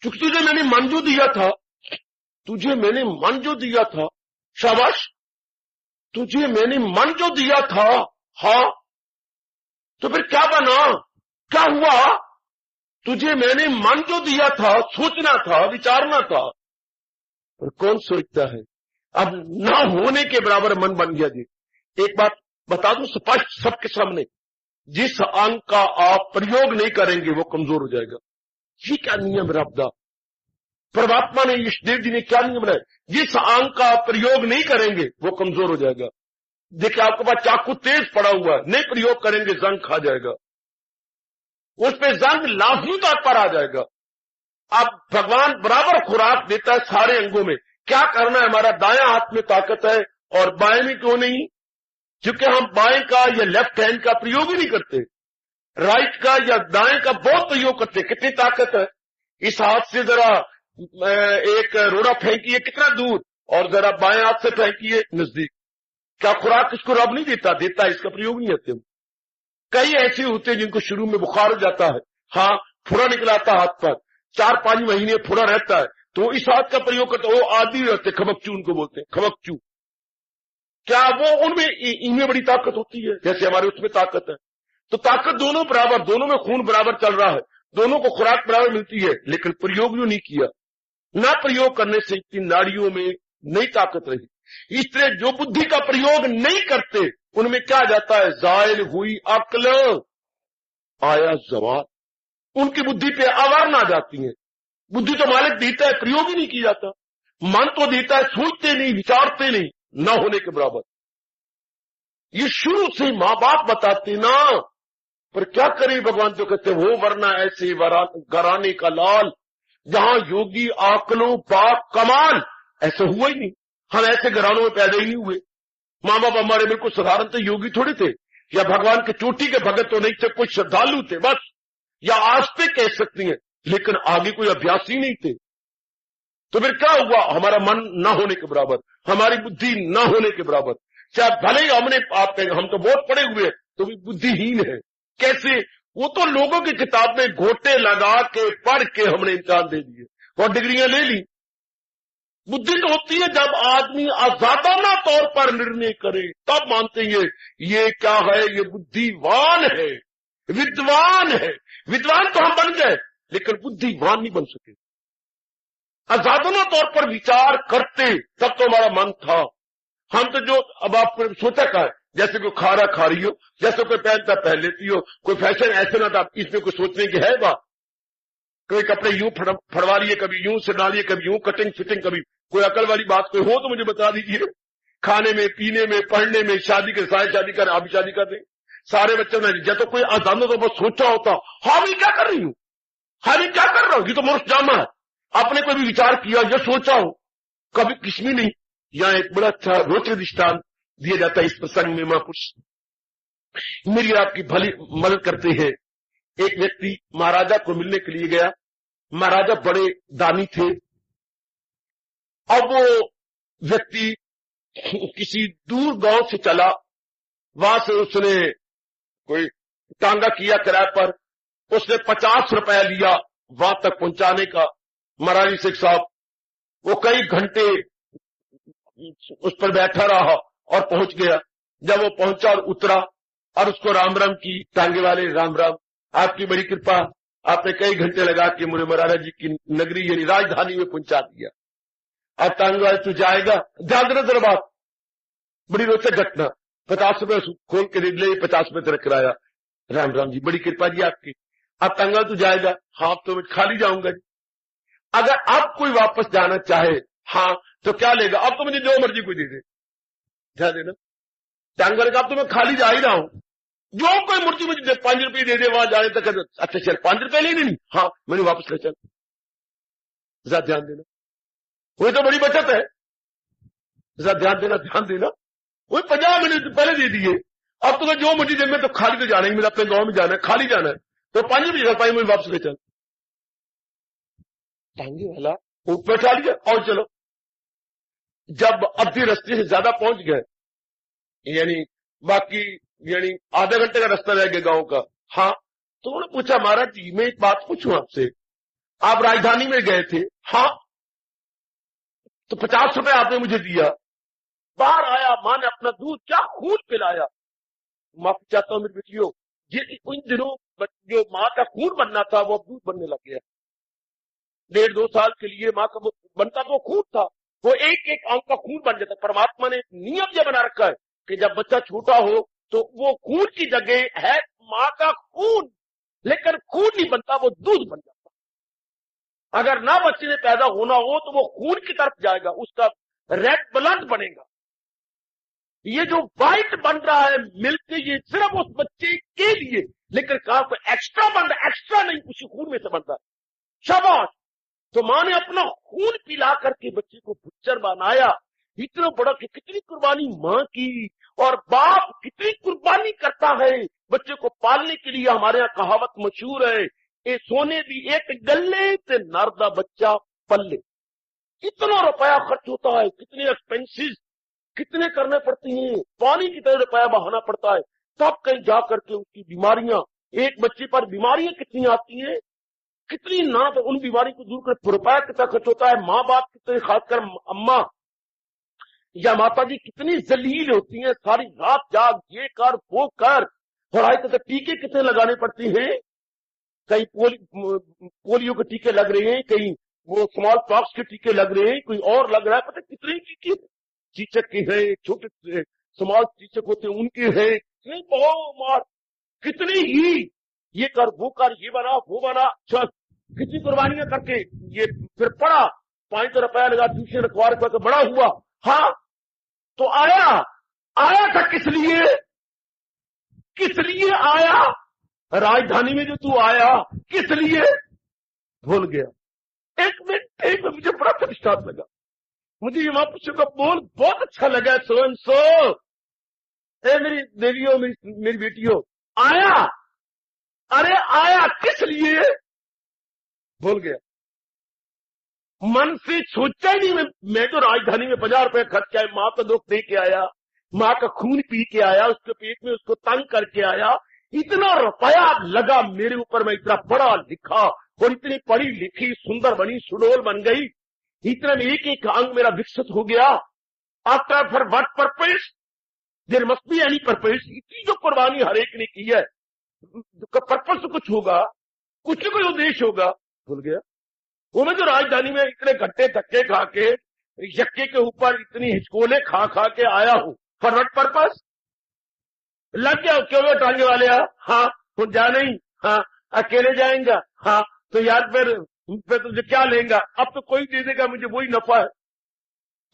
क्योंकि तुझे मैंने मन जो दिया था, तुझे मैंने मन जो दिया था, शाबाश, तुझे मैंने मन जो दिया था, हाँ, तो फिर क्या बना, क्या हुआ? तुझे मैंने मन जो दिया था, सोचना था, विचारना था, और कौन सोचता है? अब ना होने के बराबर मन बन गया जी। एक बात बता दूं स्पष्ट सबके सामने, जिस अंग का आप प्रयोग नहीं करेंगे वो कमजोर हो जाएगा। ये क्या नियम रब दा? परमात्मा ने, ईष्टदेव जी ने क्या नियम बनाया? जिस अंग का प्रयोग नहीं करेंगे वो कमजोर हो जाएगा। देखिए आपके पास चाकू तेज पड़ा हुआ है, नहीं प्रयोग करेंगे जंग खा जाएगा, उस पर जंग लाजमी तौर पर आ जाएगा। अब भगवान बराबर खुराक देता है सारे अंगों में। क्या करना है? हमारा दायां हाथ में ताकत है और बाएं में क्यों नहीं? क्योंकि हम बाएं का या लेफ्ट हैंड का प्रयोग ही नहीं करते, राइट का या दाएं का बहुत प्रयोग करते। कितनी ताकत है? इस हाथ से जरा एक रोड़ा फेंकिए कितना दूर, और जरा बाएं हाथ से फेंकिए नजदीक। क्या खुराक इसको रब नहीं देता? देता है, इसका प्रयोग नहीं करते। कई ऐसे होते हैं जिनको शुरू में बुखार हो जाता है, हाँ, फुरा निकलाता हाथ पर, 4-5 महीने फुरा रहता है, तो इस हाथ का प्रयोग करते। वो आदि रहते, खमकचू उनको बोलते हैं, खमकचू। क्या वो उनमें इनमें बड़ी ताकत होती है जैसे हमारे उसमें ताकत है? तो ताकत दोनों बराबर, दोनों में खून बराबर चल रहा है, दोनों को खुराक बराबर मिलती है, लेकिन प्रयोग जो नहीं किया, ना प्रयोग करने से इतनी नाड़ियों में नई ताकत रही। इस तरह जो बुद्धि का प्रयोग नहीं करते उनमें क्या जाता है? जायल हुई अक्ल, आया जवाल। उनकी बुद्धि पे आवार आ जाती है। बुद्धि तो मालिक देता है, प्रयोग ही नहीं किया जाता। मन तो देता है, सोचते नहीं, विचारते नहीं, ना होने के बराबर। ये शुरू से मां बाप बताते ना, पर क्या करें? भगवान तो कहते हो वरना ऐसे घराने का लाल, जहां योगी आकलो बाप कमाल। ऐसा हुआ ही नहीं, हम ऐसे घरानों में पैदा ही नहीं हुए। माँ बाप हमारे बिल्कुल साधारण थे, योगी थोड़े थे, या भगवान के चोटी के भगत तो नहीं थे, कुछ श्रद्धालु थे बस, या आस्ते कह सकती हैं, लेकिन आगे कोई अभ्यासी नहीं थे। तो फिर क्या हुआ? हमारा मन ना होने के बराबर, हमारी बुद्धि ना होने के बराबर। चाहे भले ही हम तो बहुत पढ़े हुए हैं तो भी बुद्धिहीन है। कैसे? वो तो लोगों की किताब में घोटे लगा के पढ़ के हमने इम्तिहान दे दिए और डिग्रियां ले ली। बुद्धि तो होती है जब आदमी आजादाना तौर पर निर्णय करे, तब मानते हैं ये क्या है, ये बुद्धिवान है, विद्वान है। विद्वान तो हम बन गए, लेकिन बुद्धिवान नहीं बन सके। आजादाना तौर पर विचार करते तब तो हमारा मन था। हम तो जो, अब आप सोचा क्या है, जैसे कोई खा रहा खा रही हो, जैसे कोई पहनता पहन लेती हो, कोई फैशन ऐसे ना था, इसमें कोई सोचने की है बात? कोई कपड़े यूं फड़वा लिए, कभी यूं से डालिए, कभी यूं कटिंग फिटिंग, कभी कोई अकल वाली बात कोई हो तो मुझे बता दीजिए। खाने में, पीने में, पढ़ने में, शादी के साथ शादी कर, आप भी शादी कर दें सारे बच्चों ने। जब तो कोई आजानो तो बस सोचा होता, हाँ मैं क्या कर रही हूं, हाँ मैं क्या कर रहा हूं, ये तो मूर्ख जामा है। आपने कोई भी विचार किया या सोचा हो, कभी किसी में नहीं। यहां एक बड़ा अच्छा रोचक दृष्टांत दिया जाता है इस प्रसंग में। महापुरुष मेरी आपकी भली मदद करते हैं। एक व्यक्ति महाराजा को मिलने के लिए गया। महाराजा बड़े दानी थे। अब वो व्यक्ति किसी दूर गांव से चला, वहां से उसने कोई टांगा किया किराए पर, उसने 50 रुपया लिया वहां तक पहुंचाने का। महाराज शेख साहब वो कई घंटे उस पर बैठा रहा और पहुंच गया। जब वो पहुंचा और उतरा और उसको राम राम की, टांगे वाले राम राम, आपकी बड़ी कृपा, आपने कई घंटे लगा के मुझे महाराजा जी की नगरी यानी राजधानी में पहुंचा दिया। अब टांगे वाले तू जाएगा, ध्यान देना जरा बात, बड़ी रोचक घटना। 50 रुपये खोल के दे ले, 50 रुपये तेरा किराया। राम राम जी, बड़ी कृपा जी आपकी। अब टांगा तू जाएगा, हाँ तो मैं खाली जाऊंगा जी। अगर अब कोई वापस जाना चाहे, हाँ तो क्या लेगा, अब तो मुझे जो मर्जी कोई दे दे। ध्यान देना, टांगा लेगा, अब तो मैं खाली जा ही रहा हूं, जो कोई मर्जी मुझे दे, 5 रुपये दे दे वहां जाने तक। अच्छा चल 5 रुपये ले नहीं, हाँ मैंने वापस ले चल। जरा ध्यान देना, वही तो बड़ी बचत है। जरा ध्यान देना, ध्यान देना, वही 50 मिनट पहले दे दिए। अब तुम्हें जो मर्जी देर में तो खाली तो जाना ही, मेरा अपने गांव में जाना है, खाली जाना है, तो 5 रुपये 5 मिनट वापस ले चल। टांगे वाला ऊपर बैठा लिया और चलो। जब आधे रास्ते से ज्यादा पहुंच गए, यानी बाकी यानी आधे घंटे का रास्ता रह गया गांव का, हाँ तो उन्होंने पूछा महाराज जी मैं एक बात पूछूं आपसे, आप राजधानी में गए थे, हाँ तो 50 रुपए आपने मुझे दिया, बाहर आया मां ने अपना दूध क्या खून पिलाया। माफी चाहता हूं मेरी बेटियों, ये इन दिनों जो मां का खून बनना था वो अब दूध बनने लग गया। 1.5-2 साल के लिए मां का बनता तो खून था, वो एक एक अंग का खून बन जाता। परमात्मा ने नियम यह बना रखा है कि जब बच्चा छोटा हो तो वो खून की जगह है मां का खून, लेकिन खून नहीं बनता, वो दूध बन जाता। अगर ना बच्चे ने पैदा होना हो तो वो खून की तरफ जाएगा, उसका रेड ब्लड बनेगा। ये जो व्हाइट बन रहा है मिल्क, ये सिर्फ उस बच्चे के लिए, लेकिन कहा कोई एक्स्ट्रा बन रहा है, एक्स्ट्रा नहीं, उसी खून में से बन रहा है। शाबाश। तो मां ने अपना खून पिला करके बच्चे को बुच्चर बनाया। इतना बड़ा कि कितनी कुर्बानी मां की, और बाप कितनी कुर्बानी करता है बच्चे को पालने के लिए। हमारे यहाँ कहावत मशहूर है, ये सोने दी एक गल्ले ते नरदा बच्चा पल्ले। कितना रुपया खर्च होता है, कितने एक्सपेंसिस कितने करने पड़ती हैं, पानी की तरह रुपया बहाना पड़ता है, तब कहीं जा करके उसकी बीमारियां, एक बच्चे पर बीमारियां कितनी आती हैं, कितनी ना तो उन बीमारी को दूर कर रुपया कितना खर्च होता है। माँ बाप कितने, खासकर अम्मा या माता जी कितनी जलील होती हैं, सारी रात जाग, ये कर वो कर, पढ़ाई तो टीके कितने लगाने पड़ते हैं। कहीं पोलियो के टीके लग रहे हैं, कहीं वो स्मॉल पॉक्स के टीके लग रहे हैं, कोई और लग रहा है, पता कितने टीके, चीचक के हैं, छोटे स्मॉल चीचक होते हैं उनके हैं, कितने बहुत मार, कितनी ही ये कर वो कर, ये बना वो बना, चल कितनी कुर्बानियां करके ये फिर पढ़ा, 5 रुपया लगा ट्यूशन रखवा रखवा बड़ा हुआ। हाँ तो आया था किस लिए, किस लिए आया, राजधानी में जो तू आया किस लिए, भूल गया। एक मिनट मुझे बड़ा प्रतिष्ठात लगा, मुझे ये महापुरुषों का बोल बहुत अच्छा लगा। सो एंड सो, मेरी देवियों, मेरी बेटियों, आया, अरे आया किस लिए, भूल गया। मन से सोचा ही नहीं, मैं तो राजधानी में 50 रुपए खर्च किया, मां का दुख दे के आया, मां का खून पी के आया, उसके पेट में उसको तंग करके आया, इतना रुपया लगा मेरे ऊपर, मैं इतना पढ़ा लिखा और इतनी पढ़ी लिखी सुंदर बनी, सुडोल बन गई, इतना में एक एक अंग मेरा विकसित हो गया। After for what purpose, there must be any purpose. इतनी जो कुर्बानी हर एक ने की है, पर्पस तो कुछ होगा, कुछ कोई उद्देश्य होगा, भूल गया। वो मैं जो राजधानी में इतने घट्टे धक्के खा के, यक्के के ऊपर इतनी हिचकोले खा खा के आया हूं, फॉर व्हाट पर्पस, लग गया क्यों टांगे वाले, हाँ खुद जा नहीं, हाँ अकेले जाएंगा, हाँ तो यार फिर तुझे क्या लेगा? अब तो कोई दे देगा मुझे, वही नफा है।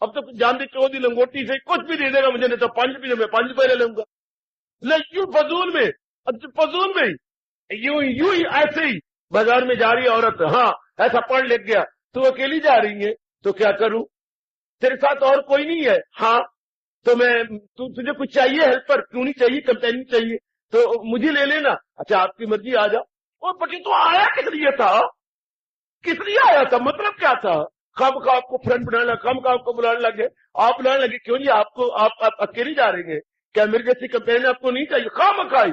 अब तो जान दे 14 लंगोटी से कुछ भी दे देगा मुझे, नहीं तो 5 रुपये मैं 5 रुपये ले लूंगा। यूं फजूल में, फजूल में यूं ही ऐसे ही बाजार में जा रही है औरत, हाँ ऐसा पढ़ लिख गया, तू अकेली जा रही है तो क्या करूं, तेरे साथ और कोई नहीं है, हाँ तो मैं तुझे कुछ चाहिए हेल्पर, क्यों नहीं चाहिए, कंपेनी चाहिए तो मुझे ले लेना, अच्छा आपकी मर्जी आ जाओ। और पति तो आया किस लिए था, किस लिए आया था, मतलब क्या था? कब का आपको फ्रेंड बनाने लगा, कब का आपको बुलाने लगे, आप बुलाने लगे, क्यों नहीं आपको, आप अकेली जा रही है क्या, मेरी जैसी कंपेनी आपको नहीं चाहिए, खामखाई,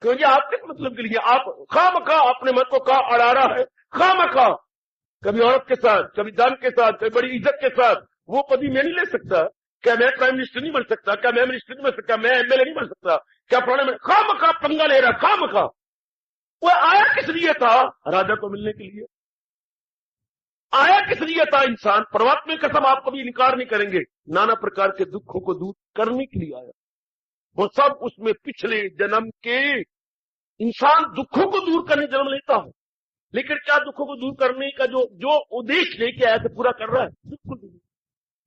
क्यों जी आप किस मतलब के लिए, आप खामखा अपने मत को का अड़ा रहा है, खामखा कभी औरत के साथ, कभी धन के साथ, कभी बड़ी इज्जत के साथ, वो पति मैं नहीं ले सकता क्या, मैं प्राइम मिनिस्टर नहीं बन सकता क्या, मैं मिनिस्टर नहीं बन सकता, मैं एमएलए नहीं बन सकता क्या, प्रॉब्लम है, खामखा पंगा ले रहा, खामखा। वो आया किस लिए था, राजा को मिलने के लिए आया, किस लिए था इंसान, परमात्मा की कसम आप कभी इनकार नहीं करेंगे, नाना प्रकार के दुखों को दूर करने के लिए आया। वो सब उसमें पिछले जन्म के इंसान दुखों को दूर करने जन्म लेता है, लेकिन क्या दुखों को दूर करने का जो उद्देश्य लेके आया था पूरा कर रहा है, बिल्कुल भी नहीं।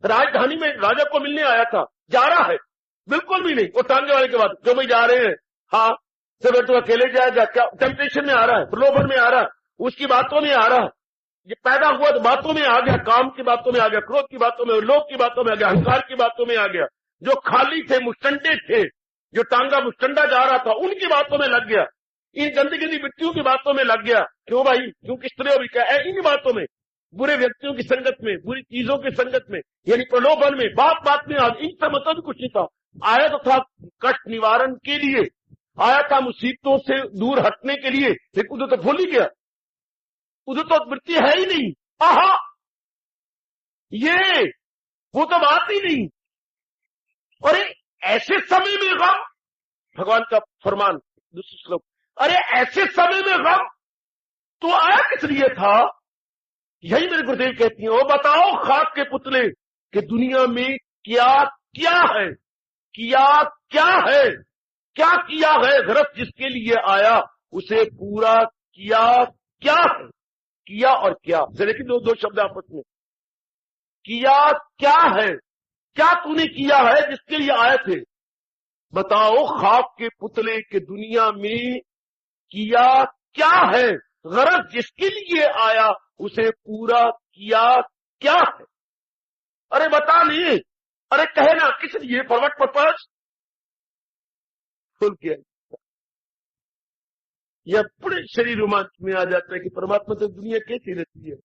राजधानी में राजा को मिलने आया था, जा रहा है, बिल्कुल भी नहीं। वो टांगे वाले के बाद जो भाई जा रहे हैं, हाँ सब तो अकेले जाएगा क्या, टेम्पटेशन में आ रहा है, प्रलोभन में आ रहा है, उसकी बातों में आ रहा है, ये पैदा हुआ तो बातों में आ गया, काम की बातों में आ गया, क्रोध की बातों में, लोभ की बातों में आ गया, अहंकार की बातों में आ गया, जो खाली थे मुस्टंडे थे, जो टांगा मुस्टंडा जा रहा था उनकी बातों में लग गया, इन गंदी गंदी मिट्टियों की बातों में लग गया, क्यों भाई, क्यों किस तरह भी क्या है, इन बातों में, बुरे व्यक्तियों की संगत में, बुरी चीजों की संगत में, यानी प्रलोभन में, बात में आ, इनसे मतलब कुछ नहीं था। आया तो था कष्ट निवारण के लिए, आया था मुसीबतों से दूर हटने के लिए, लेकिन उधर तो भूल ही गया, उधर तो वृत्ति है ही नहीं, आहा ये वो तो बात ही नहीं। और ऐसे समय में गम, भगवान का फरमान दूसरे श्लोक, अरे ऐसे समय में गम तो आया किस लिए था, यही मेरे गुरुदेव कहती हैं, वो बताओ खाक के पुतले कि दुनिया में क्या क्या है, किया क्या है, क्या किया है, गरज जिसके लिए आया उसे पूरा किया क्या है, किया और क्या, देखिए दो शब्द आपस में, किया क्या है, क्या तूने किया है जिसके लिए आए थे, बताओ खाक के पुतले के दुनिया में किया क्या है, गरज जिसके लिए आया उसे पूरा किया क्या है, अरे बता नहीं, अरे कहे ना किस लिए, फॉर व्हाट पर्पस, खुल के यह पूरे शरीर रोमांच में आ जाता है कि परमात्मा से दुनिया कैसी रहती है,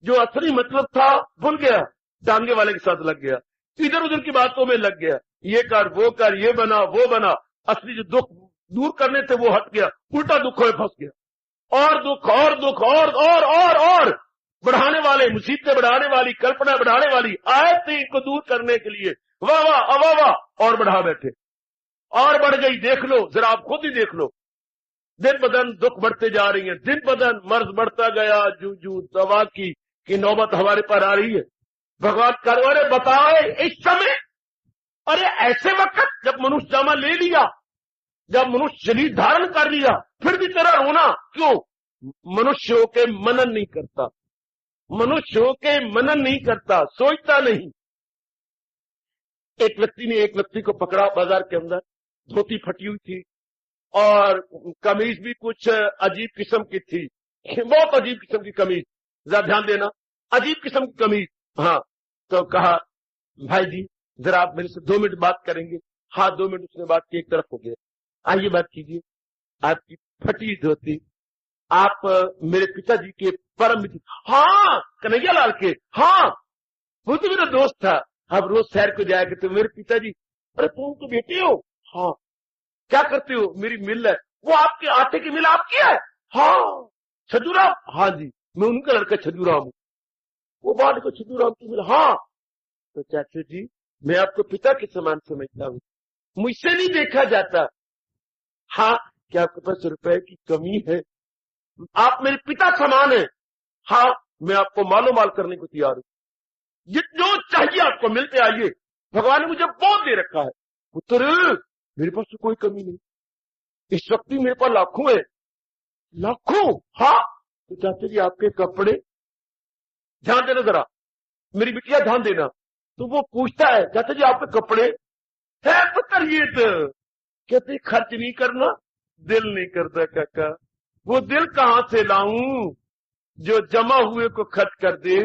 जो असली मतलब था भूल गया, टांगे वाले के साथ लग गया, इधर उधर की बातों में लग गया, ये कर, ये बना वो बना, असली जो दुख दूर करने थे वो हट गया, उल्टा दुखों में फंस गया, और दुख और दुख और बढ़ाने वाले, मुसीबतें बढ़ाने वाली, कल्पना बढ़ाने वाली आए थे इनको दूर करने के लिए, वाह वाह अवा वाह, और बढ़ा बैठे, और बढ़ गई, देख लो जरा, आप खुद ही देख लो, दिन बदन दुख बढ़ते जा रही है, दिन बदन मर्ज बढ़ता गया, जू दवा की नौबत हमारे पर आ रही है। भगवान करवारे बताए इस समय, अरे ऐसे वक्त जब मनुष्य जामा ले लिया, जब मनुष्य शरीर धारण कर लिया, फिर भी तेरा रोना क्यों, मनुष्य होके मनन नहीं करता, मनुष्य होके मनन नहीं करता, सोचता नहीं। एक व्यक्ति ने एक व्यक्ति को पकड़ा बाजार के अंदर, धोती फटी हुई थी और कमीज भी कुछ अजीब किस्म की थी, बहुत अजीब किस्म की कमीज, जरा ध्यान देना, अजीब किस्म की कमीज, हाँ। तो कहा भाई जी जरा आप मेरे से 2 मिनट बात करेंगे, हाँ 2 मिनट उसने बात की, एक तरफ हो गया, आइए बात कीजिए, आपकी फटी धोती, आप मेरे पिताजी के परम मित्र, हाँ कन्हैया लाल के, हाँ वो तो मेरा दोस्त था, आप रोज शहर को जाया करते, मेरे पिताजी, अरे तुम तो बेटे हो, हाँ क्या करते हो, मेरी मिल है, वो आपके आटे की मिल आपकी है, हाँ छजूराम, हाँ जी मैं उनका लड़का छजूराम हूं, वो बात को छजूराम की मिल, हाँ तो चाचू जी मैं आपको पिता के समान समझता हूं, मुझसे नहीं देखा जाता, हाँ क्या आपके पास रुपए की कमी है, आप मेरे पिता समान है, हाँ मैं आपको मालो माल करने को तैयार हूं, जो चाहिए आपको मिलते आइए, भगवान ने मुझे बहुत दे रखा है, पुत्र मेरे पास तो कोई कमी नहीं, इस वक्त भी मेरे पास लाखों है, लाखों, हाँ तो चाचा जी आपके कपड़े, ध्यान देना जरा, मेरी बिटिया ध्यान देना। तो वो पूछता है चाचा जी आपके कपड़े है पुत्र, ये तो कहते खर्च नहीं करना, दिल नहीं करता काका। वो दिल कहां से लाऊं जो जमा हुए को खर्च कर दे?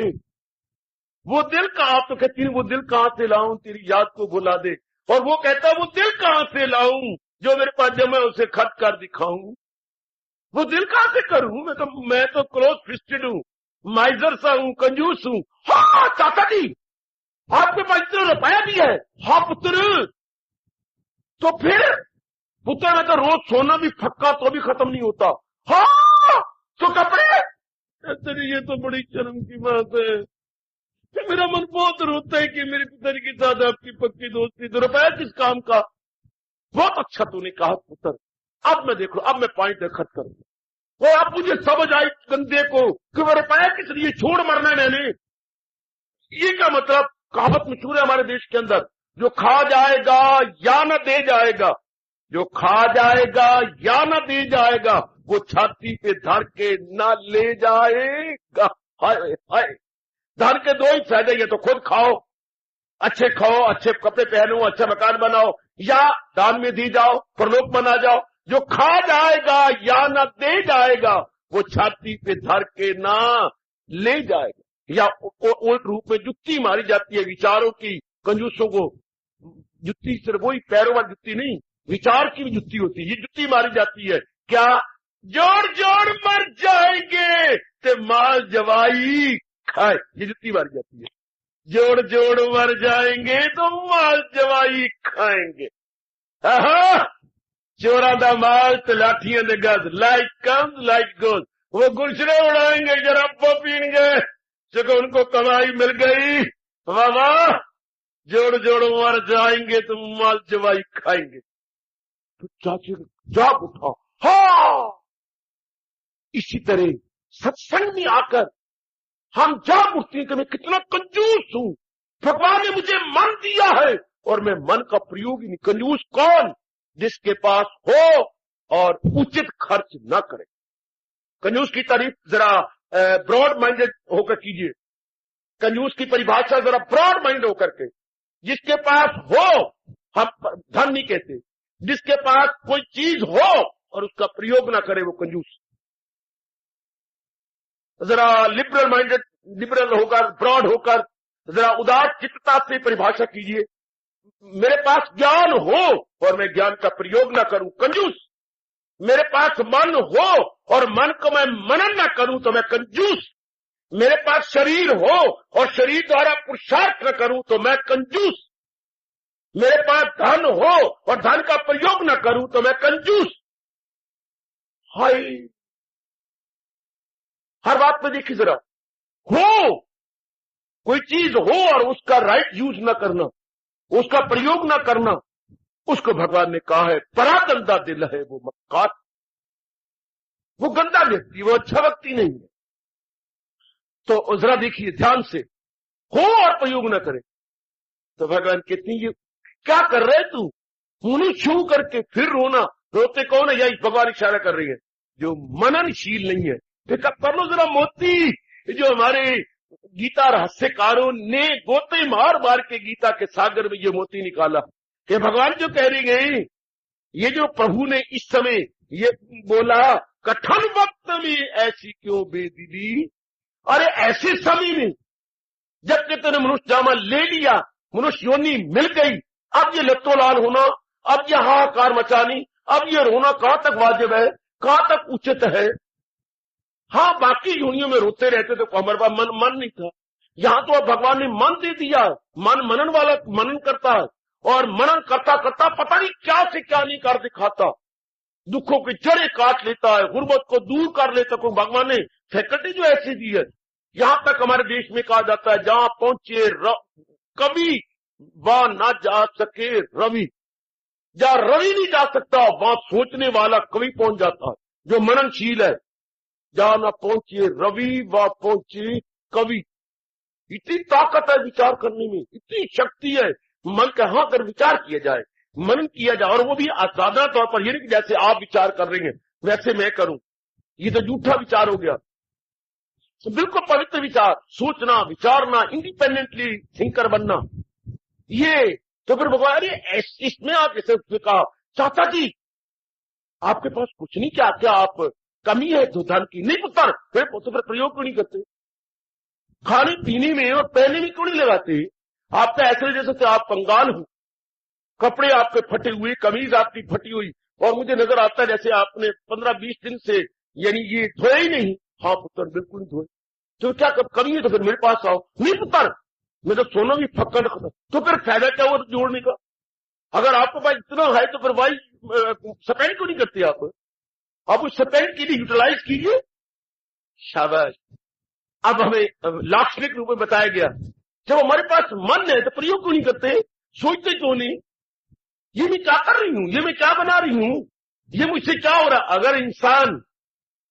वो दिल कहां, तो कहती है वो दिल कहां से लाऊं तेरी याद को भुला दे। और वो कहता वो दिल कहां से लाऊं जो मेरे पास जमा उसे खर्च कर दिखाऊं। वो दिल कहां से करूं? मैं तो क्लोज फिस्टेड हूं, माइजर सा हूं, कंजूस हूं। हाँ चाचा जी आपके पास इतना रुपया भी है? हाँ पुत्र। तो फिर पुत्र में तो रोज सोना भी फक्का तो भी खत्म नहीं होता। हाँ तो कपड़े? तेरी ये तो बड़ी शर्म की बात है कि मेरा मन बहुत रोता है कि मेरे पिताजी के साथ आपकी पक्की दोस्ती, तो रुपया किस काम का? बहुत अच्छा तूने कहा पुत्र। अब मैं देख लो, अब मैं पॉइंट खत्म करूंगा। वो अब मुझे समझ आई गंदे को कि वो रुपया किस लिए, छोड़ मरना मैंने। ये क्या मतलब? कहावत मशहूर है हमारे देश के अंदर, जो खा जाएगा या न दे जाएगा, जो खा जाएगा या न दे जाएगा, वो छाती पे धर के न ले जाएगा। हाय हाय, धन के दो ही फायदे, ये तो खुद खाओ, अच्छे खाओ, अच्छे कपड़े पहनो, अच्छा मकान बनाओ, या दान में दी जाओ, परलोक बना जाओ। जो खा जाएगा या न दे जाएगा, वो छाती पे धर के ना ले जाएगा। या उल्ट रूप में जुत्ती मारी जाती है विचारों की, कंजूसों को। जुत्ती सिर्फ वही पैरों वाली जुत्ती नहीं, विचार की भी जुत्ती होती है। ये जुत्ती मारी जाती है क्या? जोड़ जोड़ मर जाएंगे ते माल जवाई खाए, ये जुत्ती मारी जाती है। जोड़ जोड़ मर जाएंगे तो माल जवाई खाएंगे। चोरा दा माल तो लाठियां दे गज, लाइक कम्स लाइक गोज। वो गुलशरे उड़ाएंगे, जराबा पीएंगे, चलो उनको कमाई मिल गई, वाह वाह। जोड़ जोड़ मर जाएंगे तो माल जवाई खाएंगे। तो चाची जाग उठा। हाँ इसी तरह सत्संग में आकर हम जाग उठते हैं कि मैं कितना कंजूस हूं। भगवान ने मुझे मन दिया है और मैं मन का प्रयोग ही नहीं। कंजूस कौन? जिसके पास हो और उचित खर्च न करे। कंजूस की तारीफ जरा ब्रॉड माइंडेड होकर कीजिए। कंजूस की परिभाषा जरा ब्रॉड माइंड होकर के, जिसके पास हो, हम धन नहीं कहते, जिसके पास कोई चीज हो और उसका प्रयोग ना करे वो कंजूस। जरा लिबरल माइंडेड, लिबरल होकर, ब्रॉड होकर, जरा उदार चित्तता से परिभाषा कीजिए। मेरे पास ज्ञान हो और मैं ज्ञान का प्रयोग ना करूं, कंजूस। मेरे पास मन हो और मन को मैं मनन ना करूं तो मैं कंजूस। मेरे पास शरीर हो और शरीर द्वारा पुरुषार्थ न करूं तो मैं कंजूस। मेरे पास धन हो और धन का प्रयोग न करूं तो मैं कंजूस। हाय, हर बात में देखिए जरा, हो कोई चीज हो और उसका राइट यूज न करना, उसका प्रयोग न करना, उसको भगवान ने कहा है बड़ा गंदा दिल है वो मक्कार। वो गंदा व्यक्ति, वो अच्छा व्यक्ति नहीं है। तो जरा देखिए ध्यान से, हो और प्रयोग न करे तो भगवान कहते हैं ये क्या कर रहे तू? मुंह छू करके फिर रोना। रोते कौन है? यही भगवान इशारा कर रही है, जो मननशील नहीं है। देखा कर लो जरा मोती, जो हमारे गीता रहस्यकारों ने गोते मार मार के गीता के सागर में ये मोती निकाला कि भगवान जो कह रही गई, ये जो प्रभु ने इस समय ये बोला, कठिन वक्त में ऐसी क्यों बेदिली। अरे ऐसे समय में जबकि तेने मनुष्य जामा ले लिया, मनुष्य योनि मिल गई, अब ये लत्तोलाल होना, अब ये हाहाकार मचानी, अब ये रोना कहां तक वाजिब है, कहां तक उचित है? हाँ बाकी योनियों में रोते रहते तो हमारे पास मन नहीं था। यहां तो अब भगवान ने मन दे दिया। मन मनन वाला मनन करता है और मनन करता करता पता नहीं क्या से क्या नहीं कर दिखाता, दुखों की जड़ें काट लेता है, गुर्बत को दूर कर लेता है। भगवान ने फैकल्टी जो ऐसी दी है, यहां तक हमारे देश में कहा जाता है जहां पहुंचे कवि वहां ना जा सके रवि। जहां रवि नहीं जा सकता वहां सोचने वाला कवि पहुंच जाता है, जो मननशील है। जहां ना पहुंचे रवि वहां पहुंचे कवि। इतनी ताकत है विचार करने में, इतनी शक्ति है मन का। हाँ अगर विचार किया जाए, मनन किया जाए, और वो भी आसादा तौर पर, ये नहीं कि जैसे आप विचार कर रही हैं वैसे मैं करूं, ये तो झूठा विचार हो गया। बिल्कुल पवित्र विचार, सोचना, विचारना, इंडिपेंडेंटली थिंकर बनना, ये तो फिर भगवान अरे इसमें आप जैसे कहा चाचा जी आपके पास कुछ नहीं, क्या क्या आप कमी है तो धन की नहीं पुत्र, फिर प्रयोग क्यों नहीं करते? खाने पीने में और पहनने में क्यों नहीं लगाते? आपका ऐसे जैसे आप कंगाल हो, कपड़े आपके फटे हुए, कमीज आपकी फटी हुई, और मुझे नजर आता है जैसे आपने 15-20 दिन से यानी ये धोया ही नहीं। हाँ पुत्र बिल्कुल धोए, तो क्या कमी है? तो फिर मेरे पास आओ। नहीं पुत्र मैं तो सोना भी फक्का रखता, तो फिर फायदा क्या हुआ जोड़ने का? अगर आपके पास इतना है तो फिर भाई स्पेंड क्यों नहीं करते आप उस स्पेंड के लिए यूटिलाइज कीजिए। शाबाश। अब हमें लाक्षणिक रूप में बताया गया, जब हमारे पास मन है तो प्रयोग क्यों नहीं करते? सोचते क्यों नहीं? ये मैं क्या कर रही हूं, ये मैं क्या बना रही हूं, ये मुझसे क्या हो रहा? अगर इंसान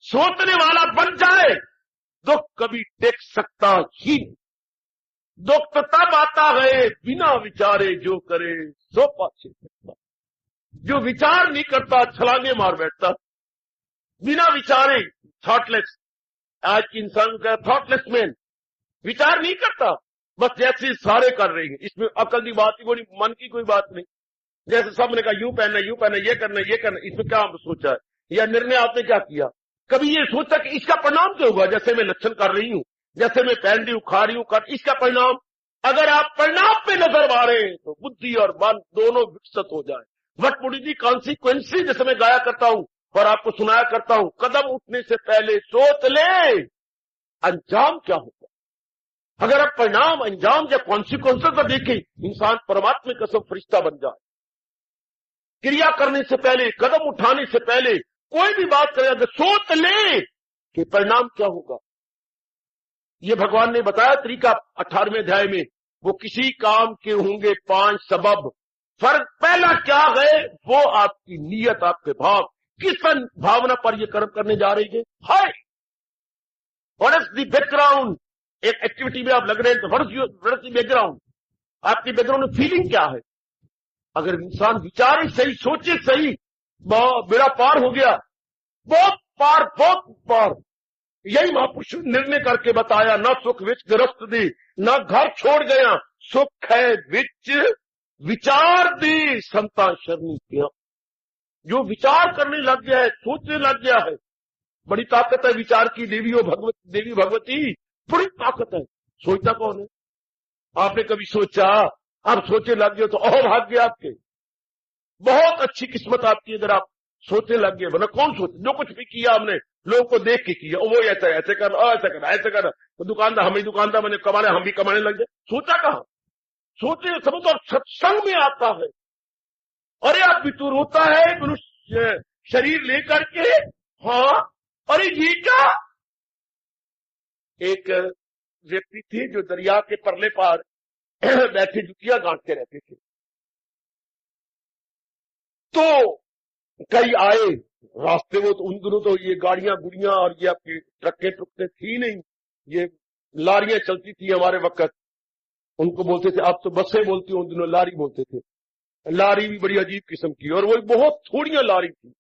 सोचने वाला बन जाए तो कभी टेक सकता ही नहीं। दुख तब आता है बिना विचारे जो करे सो पाछे सकता। जो विचार नहीं करता छलांगे मार बैठता बिना विचारे, थॉटलेस। आज की इंसान का थॉटलेस मैन, विचार नहीं करता, बस जैसे सारे कर रहे हैं। इसमें अकल की बात ही कोई, मन की कोई बात नहीं। जैसे सबने कहा यूं पहनना, ये करना, इसमें क्या सोचा है या निर्णय आपने क्या किया? कभी ये सोचा कि इसका परिणाम क्या होगा? जैसे मैं लक्षण कर रही हूं, जैसे मैं पहन रही हूं, खा रही हूं, इसका परिणाम, अगर आप परिणाम पे नजर मारे तो बुद्धि और मन दोनों विकसित हो जाए। व्हाट वुड बी कॉन्सिक्वेंसेस, जैसे मैं गाया करता हूं और आपको सुनाया करता हूं, कदम उठने से पहले सोच ले अंजाम क्या होगा। अगर आप परिणाम, अंजाम या कॉन्सिक्वेंसेस पर देखें, इंसान परमात्मा का सब फरिश्ता बन जाए। क्रिया करने से पहले, कदम उठाने से पहले, कोई भी बात करे अगर सोच ले कि परिणाम क्या होगा। ये भगवान ने बताया तरीका 18वें अध्याय में, वो किसी काम के होंगे 5 सबब। फर्क पहला क्या है? वो आपकी नीयत, आपके भाव, किस भावना पर ये कर्म करने जा रही है। Hi what is the background? एक एक्टिविटी में आप लग रहे हैं तो व्हाट इज द बैकग्राउंड? आपकी बैकग्राउंड फीलिंग क्या है? अगर इंसान विचारे सही, सोचे सही, मेरा पार हो गया, बहुत पार। यही महापुरुष निर्णय करके बताया, ना सुख विच गिरफ्त दी, ना घर छोड़ गया, सुख है विच विचार दी संता शरणी किया। जो विचार करने लग गया है, सोचने लग गया है, बड़ी ताकत है विचार की। देवी भगवती बड़ी ताकत है। सोचता कौन है? आपने कभी सोचा? आप सोचने लग गए तो भाग्य आपके, बहुत अच्छी किस्मत आपकी अगर आप सोचने लग गए। वरना कौन सोचे? जो कुछ भी किया हमने लोगों को देख के किया, वो ऐसे कर, तो दुकानदार, हम ही दुकानदार बने, कमाने, हम भी कमाने लग गए। सोचा कहां? सोचे सब तो सत्संग में आता है। अरे आप भी तो रोता है मनुष्य शरीर लेकर के। हाँ अरे ये क्या? एक व्यक्ति थे जो दरिया के परले पार बैठे जुतियां गांठते रहते थे। तो कई आए रास्ते में, तो उन दिनों तो ये गाड़ियां गुड़ियां और ये आपकी ट्रकें थी नहीं, ये लारियां चलती थी हमारे वक्त। उनको बोलते थे, आप तो बसें बोलती हो, उन दिनों लारी बोलते थे। लारी भी बड़ी अजीब किस्म की, और वो बहुत थोड़ियां लारी थी।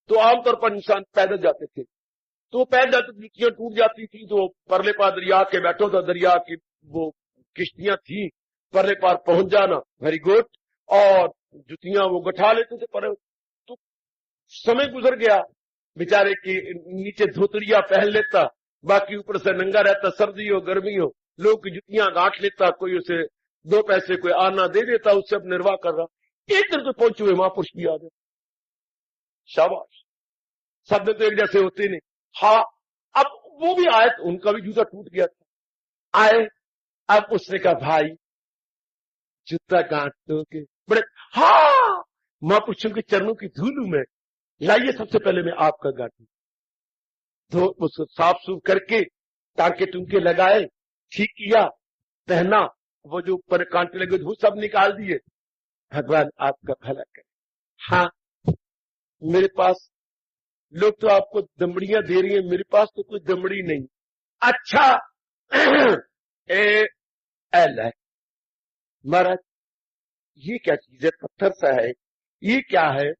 तो आमतौर पर इंसान पैदल जाते थे, तो पैदल जाते जुतियां टूट जाती थी। तो परले पार दरिया के बैठो, तो दरिया की वो किश्तियां थी, परले पार पहुंच जाना, वेरी गुड, और जुतियां वो गठा लेते थे। पर तो समय गुजर गया, बेचारे की नीचे धोतड़ियां पहन लेता, बाकी ऊपर से नंगा रहता, सर्दी हो गर्मी हो, लोग की जुतियां गांठ लेता, कोई उसे 2 पैसे कोई आना दे देता, उससे अब निर्वाह कर रहा। एक दिन तो पहुंचे हुए महापुरुष भी आ गए। शाबाश, सब तो एक जैसे होते नहीं। हाँ, अब वो भी आए तो उनका भी जूता टूट गया था। आए, अब उसने कहा भाई जूता गांठ दोगे? बड़े हाँ, महापुरुषों के चरणों की धूल में लाइए, सबसे पहले मैं आपका गांठू। तो उसको साफ सूफ करके टांके टूंके लगाए, ठीक किया, पहना, वो जो ऊपर कांटे लगे वो सब निकाल दिए। भगवान आपका भला करे। हाँ, मेरे पास लोग तो आपको दमड़ियां दे रही है, मेरे पास तो कोई दमड़ी नहीं। अच्छा महाराज ये क्या चीज है? पत्थर सा है, ये क्या है?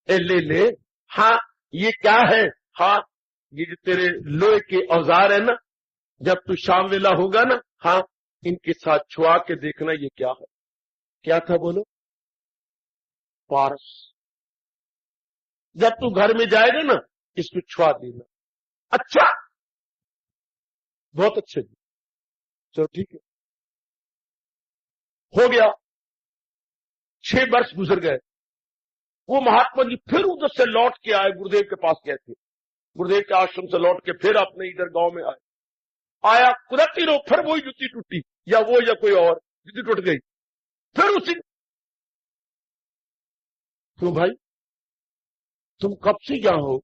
ले। हाँ ये क्या है? हाँ ये जो तेरे लोहे के औजार है ना, जब तू शाम वेला होगा ना, हाँ, इनके साथ छुआ के देखना ये क्या है। क्या था बोलो? पारस। जब तू घर में जाएगा ना, इसको छुआ देना। अच्छा, बहुत अच्छे जी, चलो ठीक है। हो गया, 6 वर्ष गुजर गए। वो महात्मा जी फिर उधर से लौट के आए, गुरुदेव के पास गए थे। गुरुदेव के आश्रम से लौट के फिर अपने इधर गांव में आए। आया कुदरती रो, फिर वही जुत्ती टूटी, या वो या कोई और जुत्ती टूट गई। फिर उसी, क्यों भाई तुम कब से यहाँ हो?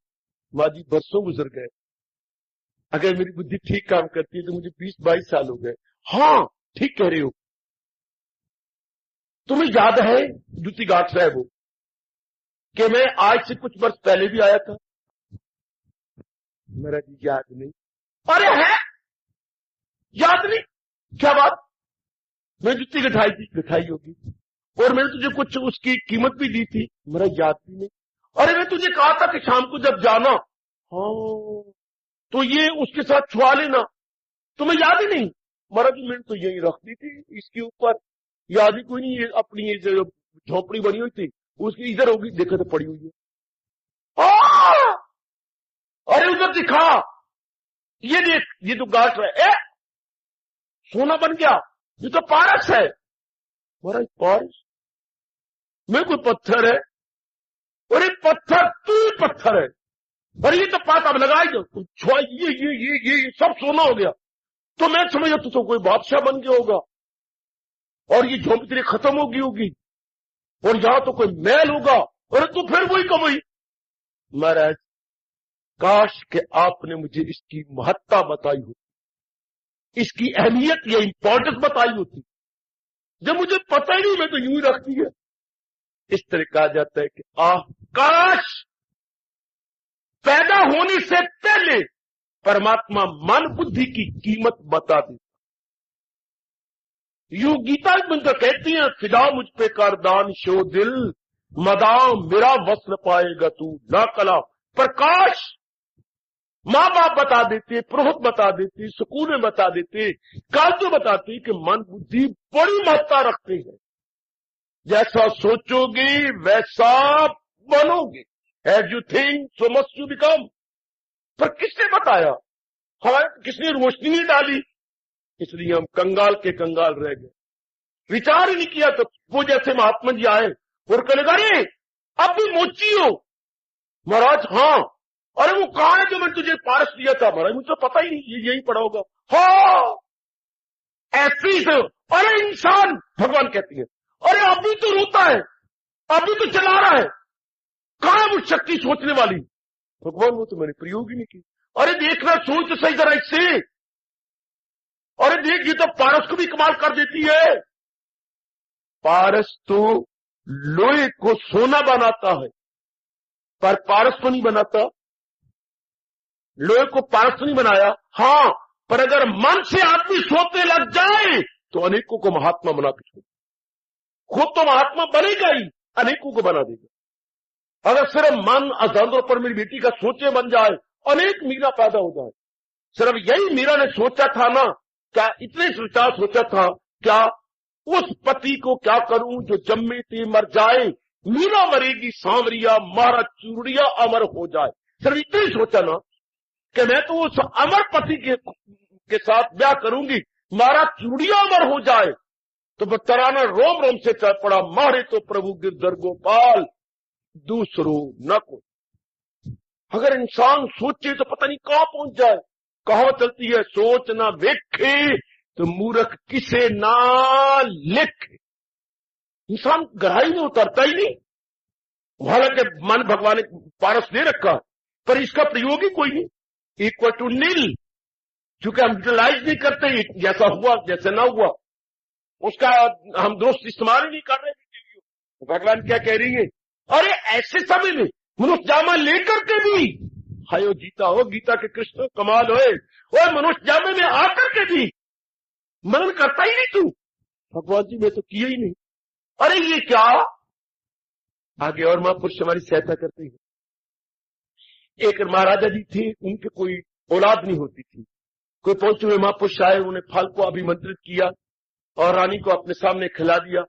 माजी बरसों गुजर गए। अगर मेरी बुद्धि ठीक काम करती है तो मुझे 20-22 साल हो गए। हाँ ठीक कह रहे हो। तुम्हें याद है जुत्ती गांठ रहा है वो, कि मैं आज से कुछ वर्ष पहले भी आया था? मेरा जी याद नहीं। अरे है, याद नहीं? क्या बात? मैं जुत्ती गठाई थी, गठाई होगी, और मैंने तुझे कुछ उसकी कीमत भी दी थी, मेरा याद भी नहीं। अरे मैं तुझे कहा था कि शाम को जब जाना, हाँ, तो ये उसके साथ छुआ लेना, तुम्हें याद ही नहीं? महाराज जी मैंने तो यही रख दी थी इसके ऊपर, याद ही कोई नहीं। ये अपनी ये जो झोपड़ी बनी हुई थी उसकी इधर होगी, देखा तो पड़ी हुई है। अरे उधर दिखा, ये देख, ये तो गांठ है, सोना बन गया, ये तो पारस है। महाराज पारस में कोई पत्थर है? अरे पत्थर, तू ही पत्थर है। अरे ये तो पात अब लगाई दो, छुआ, ये सब सोना हो गया। तो मैं समझा तो कोई बादशाह बन गया होगा, और ये झोंपड़ी तेरी खत्म होगी, और यहां तो कोई महल होगा। अरे तू फिर वही कमाई। महाराज काश के आपने मुझे इसकी महत्ता बताई होती, इसकी अहमियत या इंपॉर्टेंस बताई होती। जब मुझे पता ही नहीं, मैं तो यूं ही रख दिया। इस तरह कहा जाता है कि काश पैदा होने से पहले परमात्मा मन बुद्धि की कीमत बता दी। यूं गीता में तो कहती है, फिदा मुझ पे कर दान शो दिल, मदाम मेरा वस्ल पाएगा तू ना कला। प्रकाश मां बाप बता देते, पुरोहित बता देते, स्कूल में बता देते, काल बताते कि मन बुद्धि बड़ी महत्ता रखते हैं। जैसा सोचोगे वैसा बनोगे, as you think so must you become. पर किसने बताया? हमारे किसने रोशनी नहीं डाली, इसलिए हम कंगाल के कंगाल रह गए। विचार ही नहीं किया। तो वो जैसे महात्मा जी आए और कहने लगे, अरे अब भी मोची हो? महाराज हाँ। अरे वो कहां है जो मैंने तुझे पारस दिया था? महाराज मुझे पता ही नहीं, यही पड़ा होगा। हाँ ऐसी से, अरे इंसान, भगवान कहती है, अरे अभी तो रोता है, अभी तो चला रहा है, कहां है वो शक्ति सोचने वाली? भगवान वो तो मैंने प्रयोग ही नहीं की। अरे देखना, सोच तो सही तरह से। अरे देख, ये तो पारस को भी कमाल कर देती है। पारस तो लोहे को सोना बनाता है, पर पारस को नहीं बनाता। लोहे को पारस तो नहीं बनाया, हाँ, पर अगर मन से आदमी सोचने लग जाए तो अनेकों को महात्मा बना के छोड़। खुद तो महात्मा बनेगा ही, अनेकों को बना देगा। अगर सिर्फ मन अजानों पर मेरी बेटी का सोचे बन जाए, अनेक मीरा पैदा हो जाए। सिर्फ यही मीरा ने सोचा था ना, क्या इतने सोचा था, क्या उस पति को क्या करूं जो जम्मे ते मर जाए, मीरा मरेगी सांवरिया, मारा चूड़िया अमर हो जाए। सिर्फ इतना ही सोचा ना कि मैं तो उस अमर पति के साथ ब्याह करूंगी, मारा चूड़िया अमर हो जाए। तो वह तराना रोम रोम से चल पड़ा, मारे तो प्रभु गिरधर गोपाल, दूसरो न को। अगर इंसान सोचे तो पता नहीं कहां पहुंच जाए। कहावत चलती है, सोच ना वेखे तो मूर्ख किसे ना लिखे। इंसान गहराई में उतरता ही नहीं। हालांकि मन भगवान ने पारस दे रखा, पर इसका प्रयोग ही कोई नहीं। इक्वल टू नील, क्योंकि हम यूटिलाइज नहीं करते, जैसा हुआ जैसे ना हुआ उसका हम दोस्त इस्तेमाल ही नहीं कर रहे। भगवान क्या कह रही है, अरे ऐसे समय में मनुष्य जामा लेकर के भी, हायो गीता हो, गीता के कृष्ण कमाल होए, और मनुष्य जामे में आकर के भी मनन करता ही नहीं तू। भगवान जी मैं तो किया ही नहीं। अरे ये क्या? आगे और महापुरुष हमारी सहायता करते हैं। एक महाराजा जी थे, उनके कोई औलाद नहीं होती थी। कोई पहुंचे हुए महापुरुष आए, उन्हें फल को अभिमंत्रित किया और रानी को अपने सामने खिला दिया।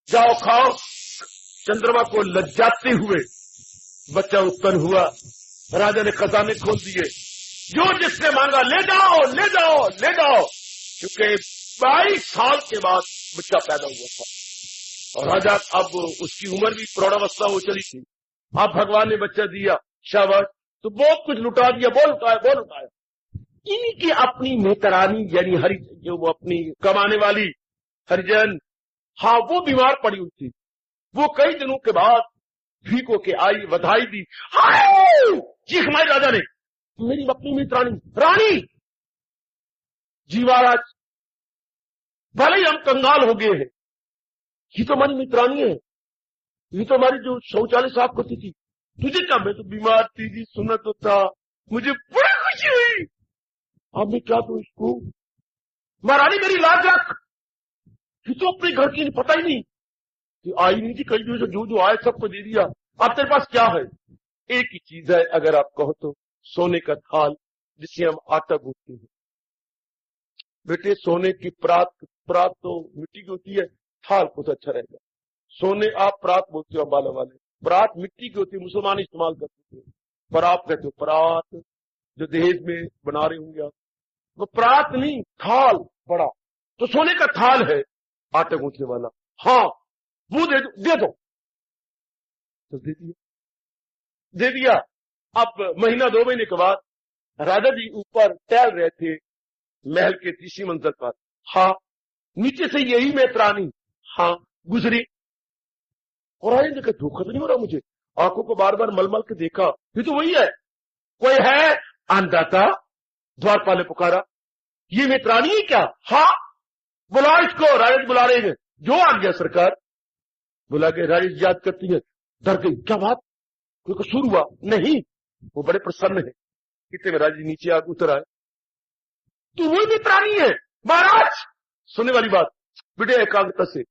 जाओ खाओ। चंद्रमा को लज्जाते हुए बच्चा उत्पन्न हुआ। राजा ने खजाने खोल दिए, जो जिसने मांगा ले जाओ ले जाओ ले जाओ, क्योंकि 22 साल के बाद बच्चा पैदा हुआ था। और राजा अब उसकी उम्र भी प्रौढ़ावस्था हो चली थी। अब भगवान ने बच्चा दिया, शाबाश, तो बहुत कुछ लुटा दिया, बोल उठाया। इनकी अपनी मेहतरानी यानी हरि, जो वो अपनी कमाने वाली हरिजन, हाँ, वो बीमार पड़ी हुई थी। वो कई दिनों के बाद ठीक होके आई, बधाई दी। हाय! चीख मारी राजा ने, मेरी अपनी मित्रानी रानी जी महाराज, भले ही हम कंगाल हो गए हैं, ये तो हमारी मित्रानी है, ये तो हमारी जो शौचालय साफ करती थी। तुझे क्या? मैं तो बीमार थी जी, सुना तो था, मुझे बड़ी खुशी हुई। अब मैं क्या दूं इसको? महारानी मेरी लाज रख, ये तो अपने घर की पता ही नहीं कि आई नहीं थी, कई दिनों से जो आए सबको दे दिया। अब तेरे पास क्या है? एक ही चीज है, अगर आप कहो तो, सोने का थाल जिसे हम आटा गूंथते हैं। बेटे, सोने की परात तो मिट्टी की होती है, थाल बहुत अच्छा रहेगा। सोने आप परात बोलते हो अंबाला वाले, परात मिट्टी की होती है, मुसलमान इस्तेमाल करते हैं। परात कहते हो परात, जो दहेज में बना रहे होंगे आप, वो परात नहीं, थाल बड़ा। तो सोने का थाल है आटा गूंथने वाला, हाँ, वो दे दो। तो दे दिया। अब महीना 2 महीने के बाद राजा जी ऊपर टहल रहे थे महल के 3री मंजिल पर। हाँ, नीचे से यही मेहतरानी, हाँ, गुजरी। और राजा ने कहा, धोखा तो नहीं हो रहा मुझे? आंखों को बार बार मल के देखा, ये तो वही है। कोई है? अंधाता द्वारपाल ने पुकारा, ये मेहतरानी है क्या? हाँ, बुला इसको। राजा बुला रहे हैं। जो आ गया सरकार, बुला के राजा याद करती है, डर गई, क्या बात, कोई कसूर हुआ? नहीं। वो बड़े प्रसन्न है। कितने में राजा नीचे आग उतर आए, तू वही मित्रानी है महाराज। सुनने वाली बात, बेटे एकाग्रता से,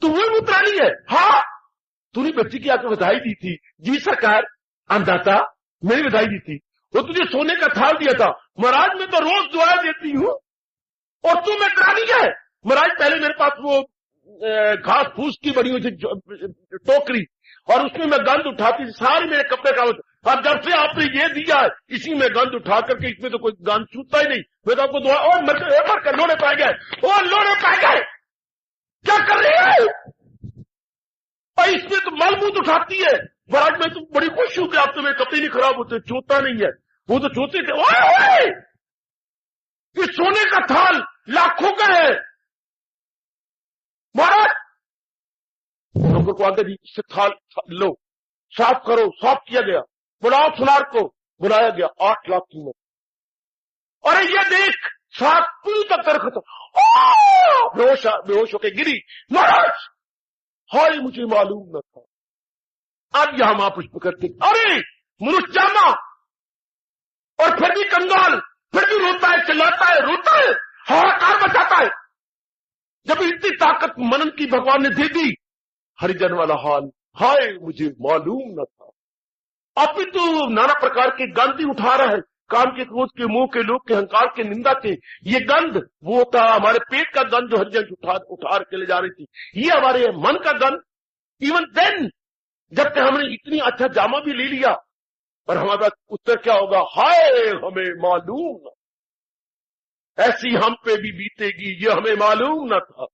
तू वही मित्रानी है? हाँ। तूने बच्ची की आके बधाई दी थी? जी सरकार। अंधाता, मैंने बधाई दी थी, वो तुझे सोने का थाल दिया था। महाराज मैं तो रोज दुआ देती हूँ और तू मित्रानी है? महाराज पहले मेरे पास वो घास फूस की बनी हुई थी टोकरी, और उसमें मैं गंद उठाती थी, सारी मेरे कपड़े का। अब जब से आपने ये दिया है, इसी में गंद उठा करके, इसमें तो कोई गंद छूटता ही नहीं। मैं तो आपको दुआ, और मर लोड़े पाए गए, और लोड़े पाए गए, क्या कर रही है? और इसमें तो मलमूत उठाती है। महाराज मैं तो बड़ी खुश हूं कि आप तो मेरे कपड़े नहीं खराब होते, चोता नहीं है। वो तो चोते थे। ओए, ये सोने का थाल लाखों का है महाराज। नौकर को आगे दी, इससे थाल लो, साफ करो। साफ किया गया। बुलाओ सुनार को। बुलाया गया। 8 लाख कीमत। अरे ये देख, साफ पूरी तक कर खत्म। बेहोश होके गिरी। महाराज, हाय, मुझे मालूम न था। अब यहां महापुष्प करते, अरे मनुष्य जामा, और फिर भी कंगाल, फिर भी रोता है, चिल्लाता है, रोता है, हाहाकार मचाता है। जब इतनी ताकत मनन की भगवान ने दे दी, हरिजन वाला हाल, हाय मुझे मालूम न था। अब भी तो नाना प्रकार के गंध ही उठा रहा है, काम के, क्रोध के, मोह के, लोग के, अहंकार के, निंदा के। ये गंध वो था हमारे पेट का गंध जो हरिजन उठा के ले जा रही थी। ये हमारे मन का गंध। इवन देन, जब तक हमने इतनी अच्छा जामा भी ले लिया, और हमारा उत्तर क्या होगा? हाय हमें मालूम न, ऐसी हम पे भी बीतेगी, ये हमें मालूम न था।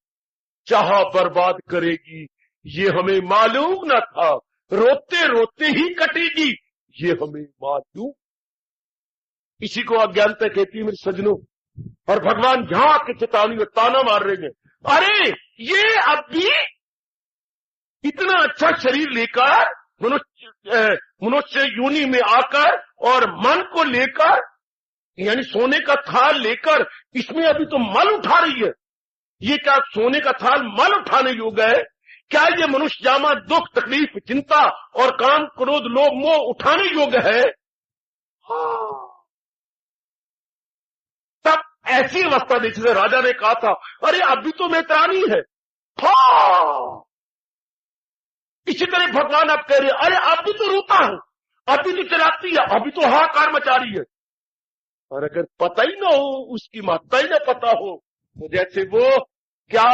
चाहा बर्बाद करेगी, ये हमें मालूम न था। रोते रोते ही कटेगी, ये हमें मालूम। इसी को अज्ञानता कहती है मेरे सज्जनों। और भगवान यहां आके चेतावनी में ताना मार रहे हैं, अरे ये अब भी इतना अच्छा शरीर लेकर, मनुष्य योनि में आकर, और मन को लेकर, यानी सोने का थाल लेकर, इसमें अभी तो मल उठा रही है। ये क्या सोने का थाल मल उठाने योग्य है? क्या ये मनुष्य जामा दुख, तकलीफ, चिंता और काम, क्रोध, लोभ, मोह उठाने योग्य है? हाँ। तब ऐसी अवस्था देखी से राजा ने कहा था, अरे अभी तो मेहतरानी है। हाँ। इसी तरह भगवान आप कह रहे, अरे अब भी तो रोता हूं, अभी तो चलाती है, अभी तो हाहाकार मचा रही है। और अगर पता ही ना हो, उसकी महत्ता ही ना पता हो, तो जैसे वो क्या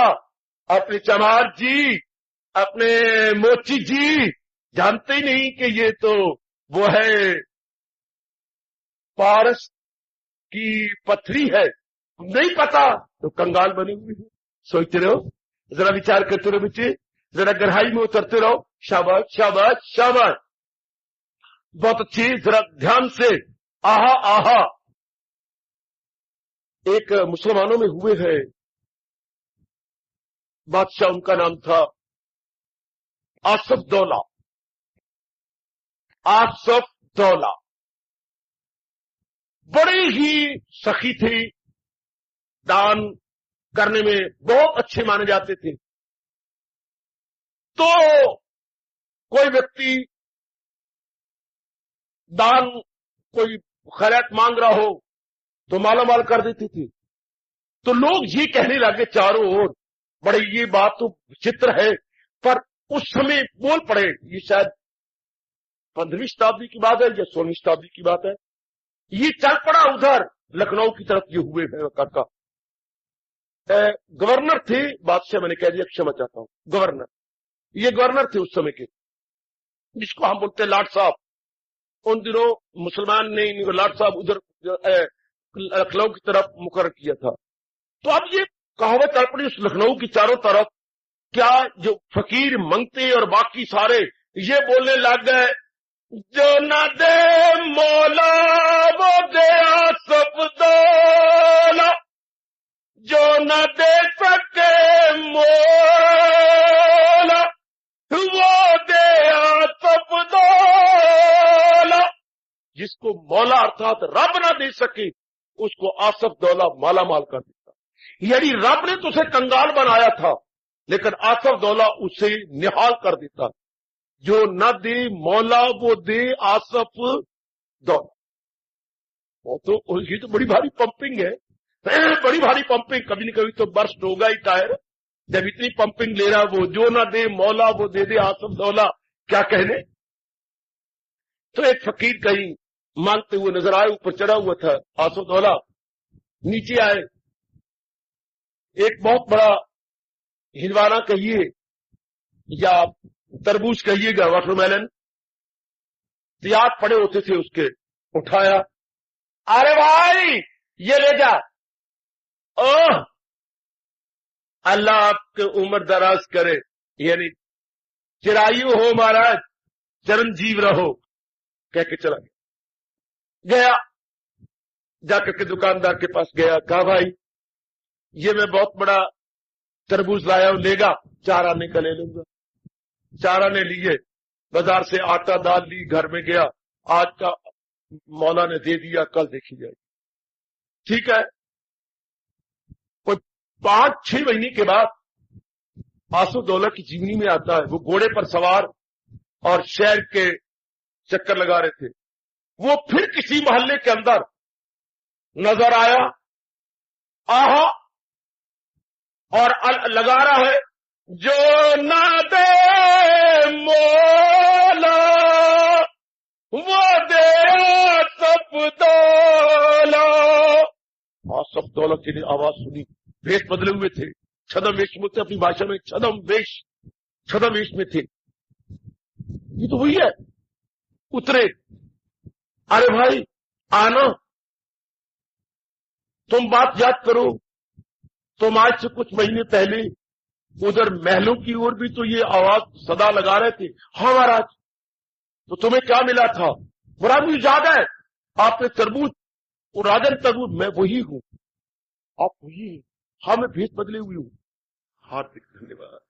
अपने चमार जी, अपने मोची जी जानते ही नहीं कि ये तो वो है पारस की पथरी है, नहीं पता तो कंगाल बने हुए हैं। सोचते रहो, जरा विचार करते रहो बच्चे, जरा गहराई में उतरते रहो। शाबाश शाबाश शाबाश, बहुत अच्छी, जरा ध्यान से। आहा आहा। एक मुसलमानों में हुए हैं बादशाह, उनका नाम था आसफ दौला। आसफ दौला बड़े ही सखी थे, दान करने में बहुत अच्छे माने जाते थे। तो कोई व्यक्ति दान, कोई खैरात मांग रहा हो तो माला माल कर देती थी। तो लोग ये कहने लगे चारों ओर, बड़े ये बात तो विचित्र है, पर उस समय बोल पड़े, ये शायद 15वीं शताब्दी की बात है या 16वीं शताब्दी की बात है, ये चल पड़ा उधर लखनऊ की तरफ। ये हुए हैं काका, गवर्नर थे, बादशाह मैंने कह दिया, क्षमा चाहता हूं, गवर्नर, ये गवर्नर थे उस समय के, जिसको हम बोलते हैं लाट साहब। उन दिनों मुसलमान ने इनको लाट साहब उधर लखनऊ की तरफ मुकर्रर किया था। तो अब ये कहावत चल पड़ी उस लखनऊ की चारों तरफ, क्या जो फकीर मंगते और बाकी सारे ये बोलने लग गए, जो न दे मौला वो दे आसफ दौला, जो न दे सके मौला वो दे आसफ दौला। जिसको मौला अर्थात रब ना दे सके, उसको आसफ दौला माला माल कर देता। यानी रब ने तो उसे कंगाल बनाया था, लेकिन आसफ दौला उसे निहाल कर देता। जो न दे मौला वो दे आसफ दौला। वो तो ये तो बड़ी भारी पंपिंग है, बड़ी भारी पंपिंग। कभी न कभी तो बर्स्ट होगा ही टायर, जब इतनी पंपिंग ले रहा वो। जो न दे मौला वो दे आसफ दौला, क्या कहने। तो एक फकीर कहीं मांगते हुए नजर आए, ऊपर चढ़ा हुआ था आसफ दौला। नीचे आए, एक बहुत बड़ा हिंदवाना कहिए या तरबूज कहिएगा, वाटरमेलन, तैयार पड़े होते थे उसके, उठाया, अरे भाई ये ले जा। ओह अल्लाह आपके उम्र दराज करे, यानी चिरायु हो महाराज, चिरंजीव रहो, कह के चला गया। जाकर के दुकानदार के पास गया, कहा भाई ये मैं बहुत बड़ा तरबूज लाया हूं, लेगा? 4 आने का ले लूंगा। 4 आने लिए, बाजार से आटा दाल ली, घर में गया, आज का मौला ने दे दिया, कल देखी जाएगी। ठीक है। कोई 5-6 महीने के बाद आसफ दौला की जीवनी में आता है, वो घोड़े पर सवार और शहर के चक्कर लगा रहे थे। वो फिर किसी मोहल्ले के अंदर नजर आया, आहा, और लगा रहा है, जो ना दे मौला वो दे आसफ दौला। आसफ दौला की आवाज सुनी, वेश बदले हुए थे, छदम वेश में थे, अपनी भाषा में छदम वेश में थे। ये तो वही है। उतरे, अरे भाई आना, तुम बात याद करो, तुम आज से कुछ महीने पहले उधर महलों की ओर भी तो ये आवाज सदा लगा रहे थे। हाँ महाराज, तो तुम्हें क्या मिला था? महाराज मुझे याद है, आपने तरबूज, वो राजन तरबूज, मैं वही हूं, आप वही हैं। हाँ मैं भेष बदले हुई हूं। हार्दिक धन्यवाद।